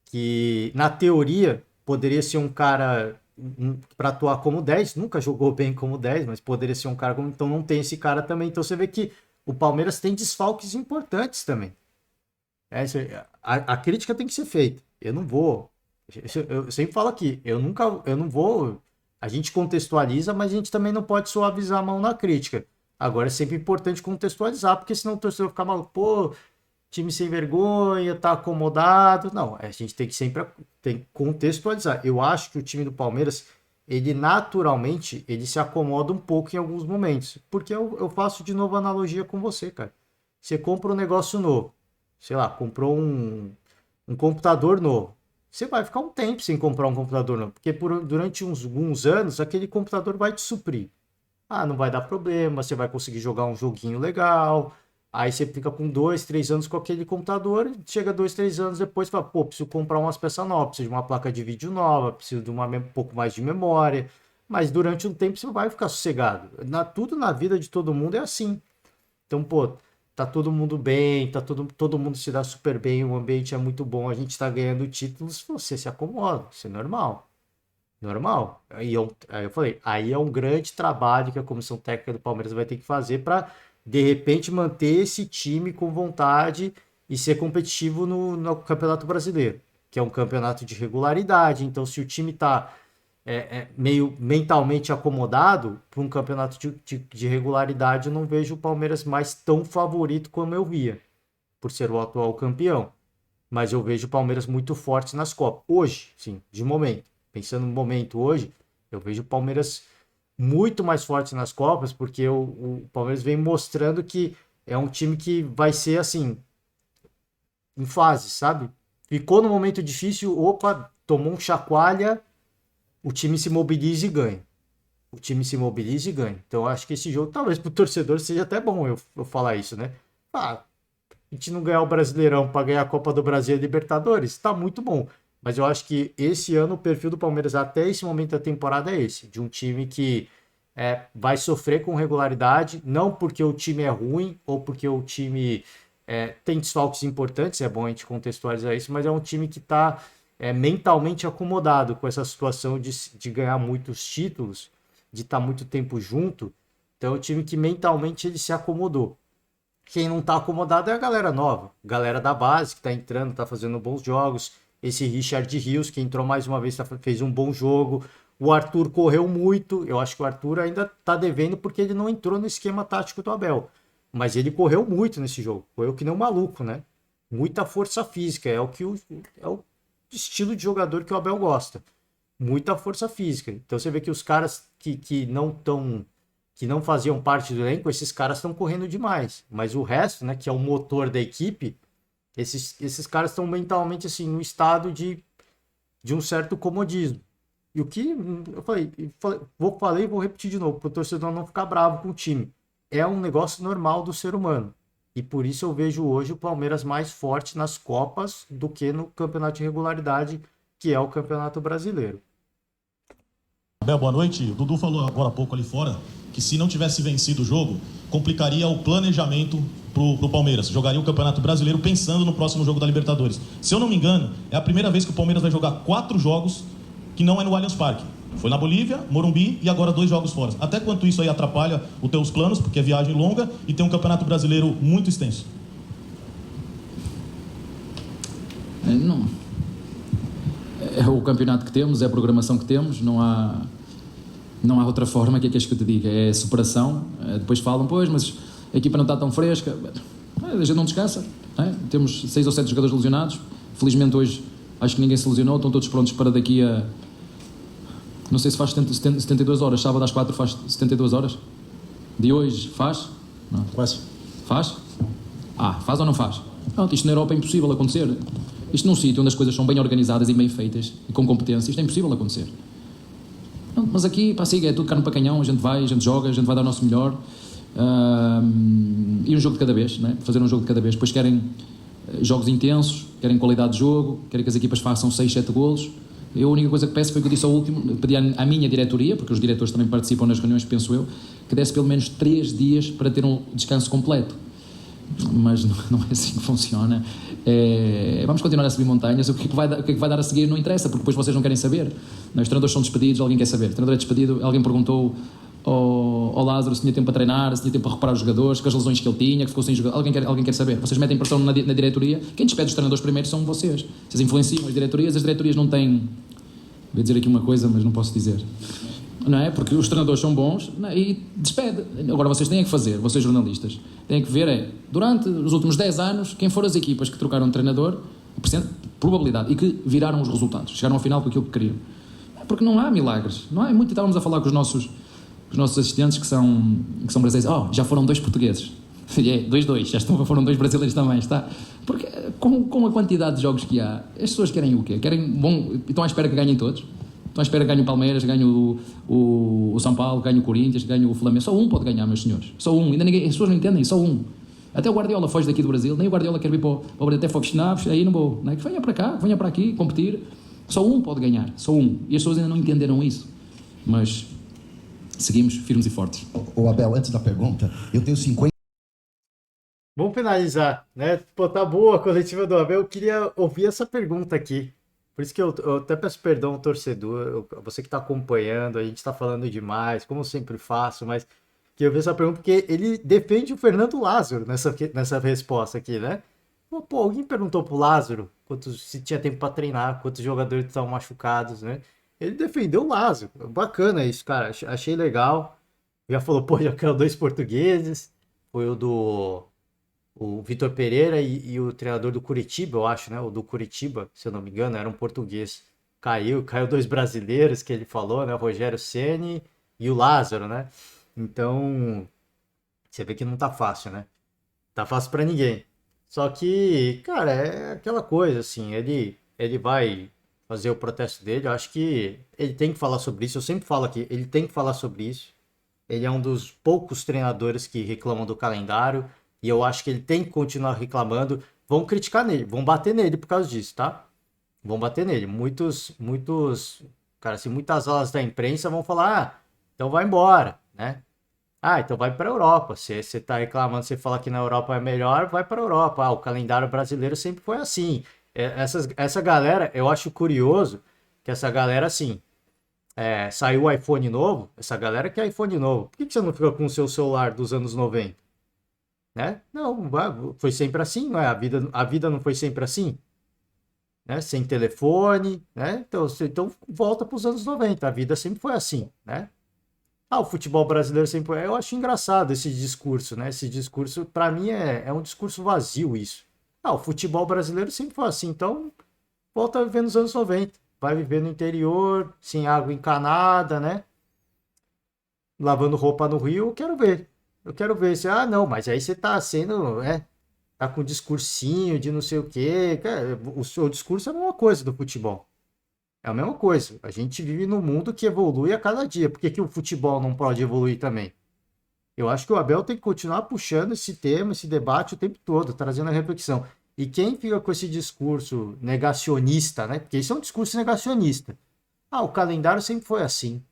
Que na teoria poderia ser um cara para atuar como 10, nunca jogou bem como 10, mas poderia ser um cara como... Então não tem esse cara também. Então você vê que o Palmeiras tem desfalques importantes também. A crítica tem que ser feita. Eu Eu sempre falo aqui, eu não vou. A gente contextualiza, mas a gente também não pode suavizar a mão na crítica. Agora é sempre importante contextualizar, porque senão o torcedor fica maluco, pô, time sem vergonha, tá acomodado. Não, a gente tem que sempre contextualizar. Eu acho que o time do Palmeiras, ele naturalmente, ele se acomoda um pouco em alguns momentos. Porque eu faço de novo a analogia com você, cara. Você compra um negócio novo, sei lá, comprou um computador novo. Você vai ficar um tempo sem comprar um computador novo, porque durante alguns anos aquele computador vai te suprir. Ah, não vai dar problema, você vai conseguir jogar um joguinho legal. Aí você fica com 2, 3 anos com aquele computador, chega 2, 3 anos depois e fala, pô, preciso comprar umas peças novas, preciso de uma placa de vídeo nova, preciso de um pouco mais de memória. Mas durante um tempo você vai ficar sossegado. Tudo na vida de todo mundo é assim. Então, pô, tá todo mundo bem, todo mundo se dá super bem, o ambiente é muito bom, a gente tá ganhando títulos, você se acomoda, isso é normal. Normal. Aí eu falei, aí é um grande trabalho que a comissão técnica do Palmeiras vai ter que fazer para, de repente, manter esse time com vontade e ser competitivo no Campeonato Brasileiro, que é um campeonato de regularidade. Então, se o time tá meio mentalmente acomodado para um campeonato de regularidade, eu não vejo o Palmeiras mais tão favorito como eu via, por ser o atual campeão. Mas eu vejo o Palmeiras muito forte nas Copas. Hoje, sim, de momento. Pensando no momento hoje, eu vejo o Palmeiras muito mais forte nas Copas, porque o Palmeiras vem mostrando que é um time que vai ser assim, em fase, sabe? Ficou no momento difícil, opa, tomou um chacoalha, o time se mobiliza e ganha. O time se mobiliza e ganha. Então eu acho que esse jogo, talvez para o torcedor seja até bom eu falar isso, né? Ah, a gente não ganhar o Brasileirão para ganhar a Copa do Brasil e a Libertadores, tá muito bom. Mas eu acho que esse ano o perfil do Palmeiras até esse momento da temporada é esse, de um time que vai sofrer com regularidade, não porque o time é ruim ou porque o time tem desfalques importantes, é bom a gente contextualizar isso, mas é um time que está mentalmente acomodado com essa situação de ganhar muitos títulos, de estar muito tempo junto. Então é um time que mentalmente ele se acomodou. Quem não está acomodado é a galera nova, galera da base que está entrando, está fazendo bons jogos. Esse Richard Rios, que entrou mais uma vez, fez um bom jogo. O Arthur correu muito. Eu acho que o Arthur ainda tá devendo porque ele não entrou no esquema tático do Abel. Mas ele correu muito nesse jogo. Correu que nem um maluco, né? Muita força física. É o estilo de jogador que o Abel gosta. Muita força física. Então você vê que os caras que não faziam parte do elenco, esses caras estão correndo demais. Mas o resto, né, que é o motor da equipe, esses caras estão mentalmente assim, no estado de um certo comodismo. E o que eu falei, vou repetir de novo, para o torcedor não ficar bravo com o time. É um negócio normal do ser humano. E por isso eu vejo hoje o Palmeiras mais forte nas Copas do que no campeonato de regularidade, que é o Campeonato Brasileiro. Abel, boa noite. O Dudu falou agora há pouco ali fora que se não tivesse vencido o jogo, complicaria o planejamento pro Palmeiras. Jogaria o Campeonato Brasileiro pensando no próximo jogo da Libertadores. Se eu não me engano, é a primeira vez que o Palmeiras vai jogar 4 jogos que não é no Allianz Parque. Foi na Bolívia, Morumbi e agora 2 jogos fora. Até quanto isso aí atrapalha os teus planos, porque é viagem longa e tem um Campeonato Brasileiro muito extenso? Não. É o campeonato que temos, é a programação que temos, não há outra forma, que é que eu te digo, é superação. Depois falam, pois, mas a equipa não está tão fresca. A gente não descansa. Temos 6 ou 7 jogadores lesionados. Felizmente hoje acho que ninguém se lesionou, estão todos prontos para daqui a... Não sei se faz 72 horas, sábado às 4 faz 72 horas. De hoje faz? Não. Quase. Faz? Faz ou não faz? Pronto, isto na Europa é impossível acontecer. Isto num sítio onde as coisas são bem organizadas e bem feitas e com competência, isto é impossível acontecer. Pronto, mas aqui, siga, é tudo carne para canhão, a gente vai, a gente joga, a gente vai dar o nosso melhor. E um jogo de cada vez, né? Fazer um jogo de cada vez. Depois querem jogos intensos, querem qualidade de jogo, querem que as equipas façam 6, 7 golos. Eu a única coisa que peço foi o que eu disse ao último, pedi à minha diretoria, porque os diretores também participam nas reuniões, penso eu, que desse pelo menos 3 dias para ter um descanso completo. Mas não é assim que funciona. Vamos continuar a subir montanhas. O que é que vai dar a seguir não interessa, porque depois vocês não querem saber. Os treinadores são despedidos, alguém quer saber. O treinador é despedido, alguém perguntou ao Lázaro se tinha tempo para treinar, se tinha tempo para reparar os jogadores, com as lesões que ele tinha, que ficou sem jogador. Alguém quer saber? Vocês metem pressão na diretoria. Quem despede os treinadores primeiro são vocês. Vocês influenciam as diretorias não têm... Vou dizer aqui uma coisa, mas não posso dizer. Não é? Porque os treinadores são bons, não é? E despede. Agora vocês têm que fazer, vocês jornalistas, têm que ver, durante os últimos 10 anos, quem foram as equipas que trocaram de treinador, probabilidade, e que viraram os resultados, chegaram ao final com aquilo que queriam. Porque não há milagres, não há. Muito estávamos a falar com os nossos assistentes que são brasileiros. Já foram 2 portugueses. 2-2, foram 2 brasileiros também, está? Porque com a quantidade de jogos que há, as pessoas querem o quê? Estão à espera que ganhem todos. Estão à espera que ganhe o Palmeiras, ganhe o São Paulo, ganhe o Corinthians, ganhe o Flamengo. Só um pode ganhar, meus senhores. Só um. Ainda ninguém, as pessoas não entendem, só um. Até o Guardiola foge daqui do Brasil, nem o Guardiola quer vir para o Brasil, até Fogos Naves, aí não vou. Não é? Que venha para cá, venha para aqui, competir. Só um pode ganhar, só um. E as pessoas ainda não entenderam isso. Mas seguimos firmes e fortes. Ô Abel, antes da pergunta, eu tenho 50... Vamos finalizar, né? Pô, tá boa a coletiva do Abel. Eu queria ouvir essa pergunta aqui. Por isso que eu até peço perdão ao torcedor, você que está acompanhando, a gente está falando demais, como eu sempre faço, mas queria ouvir essa pergunta porque ele defende o Fernando Lázaro nessa resposta aqui, né? Pô, alguém perguntou pro Lázaro se tinha tempo para treinar, quantos jogadores estavam machucados, né? Ele defendeu o Lázaro. Bacana isso, cara. Achei legal. Já falou, pô, já caiu 2 portugueses. Foi o Vitor Pereira e o treinador do Curitiba, eu acho, né? O do Curitiba, se eu não me engano, era um português. Caiu 2 brasileiros que ele falou, né? O Rogério Ceni e o Lázaro, né? Então, você vê que não tá fácil, né? Tá fácil pra ninguém. Só que, cara, é aquela coisa, assim, ele vai fazer o protesto dele, eu acho que ele tem que falar sobre isso, eu sempre falo aqui, ele tem que falar sobre isso. Ele é um dos poucos treinadores que reclamam do calendário, e eu acho que ele tem que continuar reclamando. Vão criticar nele, vão bater nele por causa disso, tá? Vão bater nele. Muitos, cara, assim, muitas alas da imprensa vão falar, então vai embora, né? Então vai para a Europa. Se você tá reclamando, você fala que na Europa é melhor, vai para a Europa. O calendário brasileiro sempre foi assim. Essa galera, eu acho curioso que essa galera, assim, saiu o iPhone novo, essa galera quer iPhone novo. Por que você não fica com o seu celular dos anos 90? Né? Não, foi sempre assim, não é? A vida não foi sempre assim, né? Sem telefone, né? Então volta para os anos 90, a vida sempre foi assim, né? O futebol brasileiro sempre foi... Eu acho engraçado esse discurso, né? Esse discurso, para mim, é um discurso vazio isso. O futebol brasileiro sempre foi assim, então volta a viver nos anos 90. Vai viver no interior, sem água encanada, né? Lavando roupa no rio, eu quero ver se, não, mas aí você tá sendo, tá com discursinho de não sei o quê. Cara, o seu discurso é a mesma coisa do futebol. É a mesma coisa. A gente vive num mundo que evolui a cada dia. Por que o futebol não pode evoluir também? Eu acho que o Abel tem que continuar puxando esse tema, esse debate o tempo todo, trazendo a reflexão. E quem fica com esse discurso negacionista, né? Porque isso é um discurso negacionista. O calendário sempre foi assim.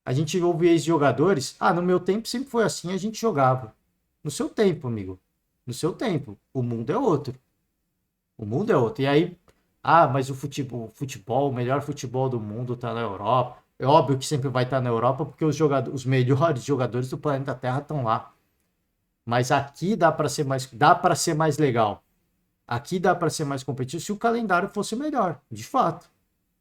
A gente ouve ex-jogadores, no meu tempo sempre foi assim, a gente jogava. No seu tempo, amigo. No seu tempo. O mundo é outro. O mundo é outro. E aí, mas o futebol, o melhor futebol do mundo tá na Europa. É óbvio que sempre vai estar na Europa, porque os melhores jogadores do planeta Terra estão lá. Mas aqui dá para ser mais legal. Aqui dá para ser mais competitivo se o calendário fosse melhor, de fato.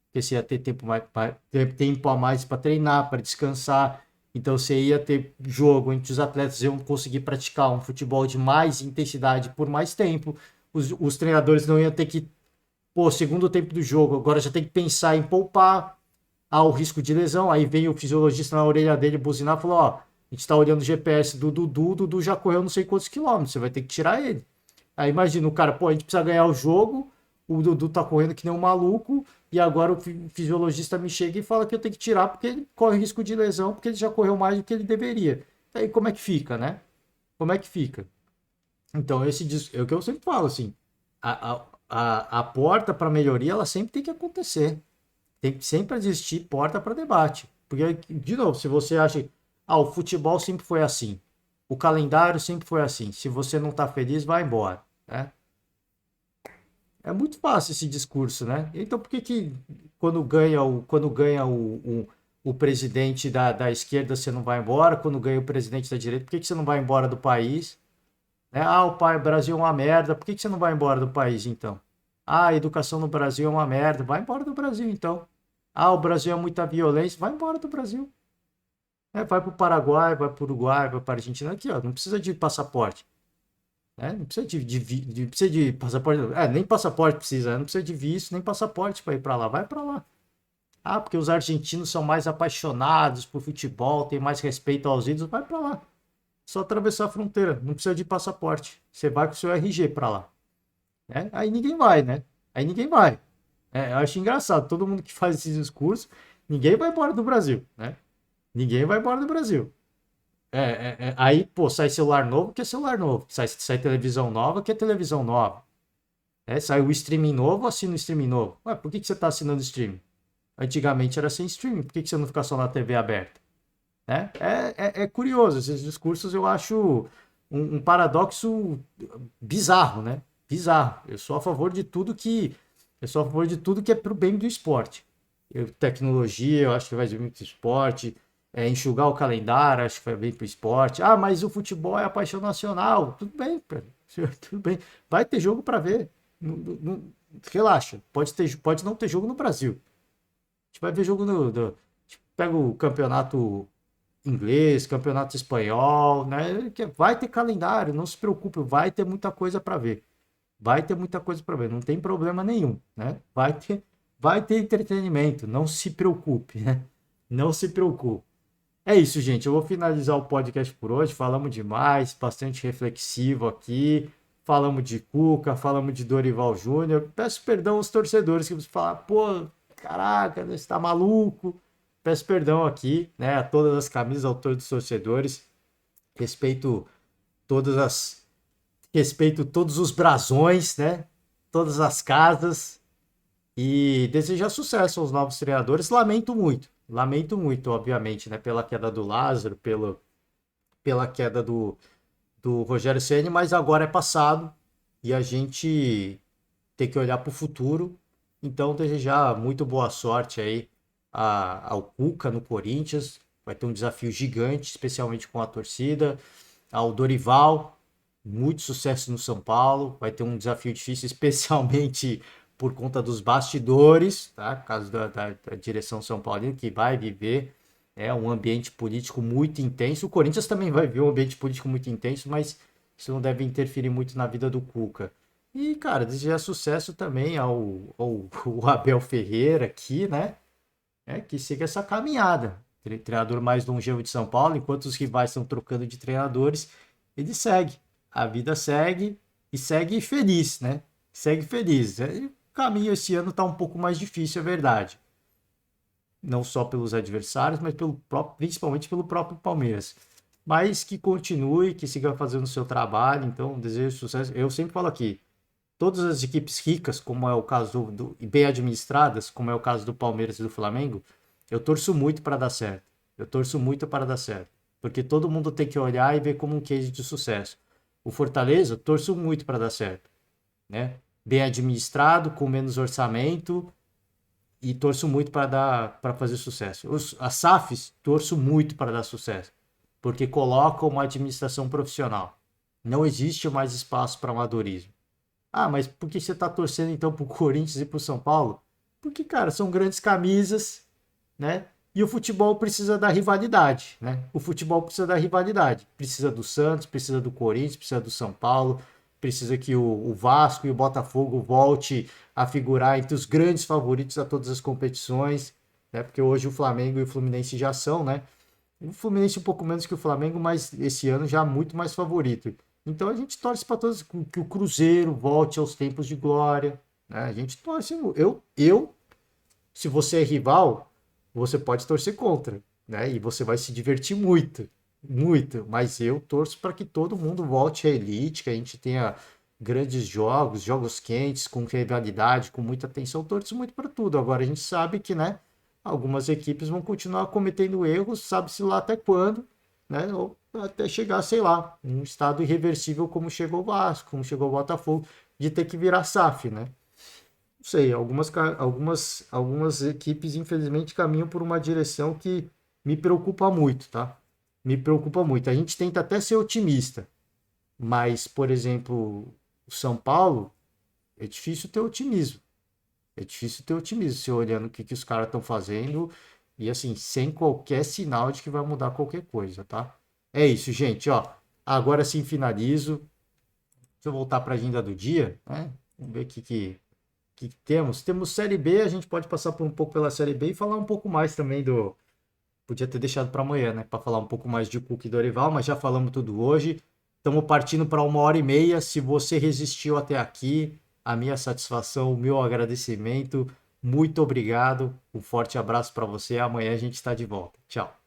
Porque você ia ter tempo a mais para treinar, para descansar. Então você ia ter jogo em que os atletas iam conseguir praticar um futebol de mais intensidade por mais tempo. Os treinadores não iam ter que, segundo tempo do jogo, agora já tem que pensar em poupar. O risco de lesão. Aí vem o fisiologista na orelha dele buzinar e falou, a gente tá olhando o GPS do Dudu, o Dudu já correu não sei quantos quilômetros, você vai ter que tirar ele. Aí imagina o cara, a gente precisa ganhar o jogo, o Dudu tá correndo que nem um maluco, e agora o fisiologista me chega e fala que eu tenho que tirar porque ele corre risco de lesão, porque ele já correu mais do que ele deveria. Aí como é que fica, né? Como é que fica? Então, é o que eu sempre falo, assim, a porta para melhoria, ela sempre tem que acontecer. Tem que sempre existir porta para debate. Porque, de novo, se você acha que o futebol sempre foi assim, o calendário sempre foi assim, se você não tá feliz, vai embora, né? É muito fácil esse discurso, né? Então por que quando ganha o presidente da esquerda, você não vai embora. Quando ganha o presidente da direita, por que você não vai embora do país? Né? Ah, o Brasil é uma merda, por que você não vai embora do país, então? Ah, a educação no Brasil é uma merda, vai embora do Brasil, então. Ah, o Brasil é muita violência, vai embora do Brasil. Vai para o Paraguai, vai para o Uruguai, vai para a Argentina. Aqui, ó, não precisa de passaporte. Né? Não precisa precisa de passaporte. Nem passaporte precisa, não precisa de visto, nem passaporte para ir para lá. Vai para lá. Ah, porque os argentinos são mais apaixonados por futebol, têm mais respeito aos ídolos. Vai para lá. Só atravessar a fronteira, não precisa de passaporte. Você vai com o seu RG para lá. Né? Aí ninguém vai, né? Aí ninguém vai. Eu acho engraçado, todo mundo que faz esses discursos, ninguém vai embora do Brasil, né? Ninguém vai embora do Brasil. Aí, pô, sai celular novo, que é celular novo. Sai televisão nova, que é televisão nova. Sai o streaming novo, assina o streaming novo. Ué, por que você tá assinando streaming? Antigamente era sem streaming, por que você não fica só na TV aberta? Né? É curioso, esses discursos eu acho um paradoxo bizarro, né? Bizarro. Eu sou a favor de tudo que é pro bem do esporte. Tecnologia, eu acho que vai vir muito esporte. Enxugar o calendário, acho que vai bem pro esporte. Ah, mas o futebol é a paixão nacional. Tudo bem, tudo bem. Vai ter jogo para ver. Relaxa. Pode não ter jogo no Brasil. A gente vai ver jogo pega o campeonato inglês, campeonato espanhol, né? Vai ter calendário, não se preocupe, vai ter muita coisa para ver. Vai ter muita coisa para ver, não tem problema nenhum, né? Vai ter entretenimento, não se preocupe, né? Não se preocupe. É isso, gente. Eu vou finalizar o podcast por hoje. Falamos demais, bastante reflexivo aqui. Falamos de Cuca, falamos de Dorival Júnior. Peço perdão aos torcedores que falam, pô, caraca, você tá maluco. Peço perdão aqui, né, a todas as camisas, a todos os torcedores. Respeito todos os brasões, né? Todas as casas. E desejar sucesso aos novos treinadores. Lamento muito, obviamente, né? Pela queda do Lázaro, pela queda do Rogério Ceni, mas agora é passado e a gente tem que olhar para o futuro. Então, desejar muito boa sorte aí ao Cuca no Corinthians. Vai ter um desafio gigante, especialmente com a torcida. Ao Dorival, muito sucesso no São Paulo. Vai ter um desafio difícil, especialmente por conta dos bastidores, tá? Por causa da direção São Paulina, que vai viver um ambiente político muito intenso. O Corinthians também vai viver um ambiente político muito intenso, mas isso não deve interferir muito na vida do Cuca. E, cara, desejar sucesso também ao Abel Ferreira aqui, né? Que siga essa caminhada. Treinador mais longevo de São Paulo, enquanto os rivais estão trocando de treinadores, ele segue. A vida segue e segue feliz, né? Segue feliz. O caminho esse ano está um pouco mais difícil, é verdade. Não só pelos adversários, mas principalmente pelo próprio Palmeiras. Mas que continue, que siga fazendo o seu trabalho. Então, desejo sucesso. Eu sempre falo aqui, todas as equipes ricas, como é o caso e bem administradas, como é o caso do Palmeiras e do Flamengo, eu torço muito para dar certo. Porque todo mundo tem que olhar e ver como um case de sucesso. O Fortaleza, eu torço muito para dar certo. Né? Bem administrado, com menos orçamento, e torço muito para fazer sucesso. As SAFs, torço muito para dar sucesso, porque colocam uma administração profissional. Não existe mais espaço para amadorismo. Ah, mas por que você está torcendo então para o Corinthians e para o São Paulo? Porque, cara, são grandes camisas, né? E o futebol precisa da rivalidade, né? Precisa do Santos, precisa do Corinthians, precisa do São Paulo, precisa que o Vasco e o Botafogo volte a figurar entre os grandes favoritos a todas as competições, né? Porque hoje o Flamengo e o Fluminense já são, né? O Fluminense um pouco menos que o Flamengo, mas esse ano já muito mais favorito. Então a gente torce para todos que o Cruzeiro volte aos tempos de glória, né? A gente torce. Se você é rival, você pode torcer contra, né? E você vai se divertir muito, muito. Mas eu torço para que todo mundo volte à elite, que a gente tenha grandes jogos quentes, com rivalidade, com muita atenção. Torço muito para tudo. Agora a gente sabe que, né? Algumas equipes vão continuar cometendo erros, sabe-se lá até quando, né? Ou até chegar, sei lá, um estado irreversível como chegou o Vasco, como chegou o Botafogo, de ter que virar SAF, né? não sei, algumas equipes, infelizmente, caminham por uma direção que me preocupa muito, tá? Me preocupa muito. A gente tenta até ser otimista, mas, por exemplo, o São Paulo, é difícil ter otimismo. É difícil ter otimismo, se olhando o que os caras estão fazendo e, assim, sem qualquer sinal de que vai mudar qualquer coisa, tá? É isso, gente, ó. Agora sim finalizo. Deixa eu voltar para a agenda do dia, né? Vamos ver o que temos. Temos Série B, a gente pode passar por um pouco pela Série B e falar um pouco mais também do... Podia ter deixado para amanhã, né? Para falar um pouco mais de Cuca e Dorival, mas já falamos tudo hoje. Estamos partindo para 1h30. Se você resistiu até aqui, a minha satisfação, o meu agradecimento. Muito obrigado. Um forte abraço para você. Amanhã a gente está de volta. Tchau.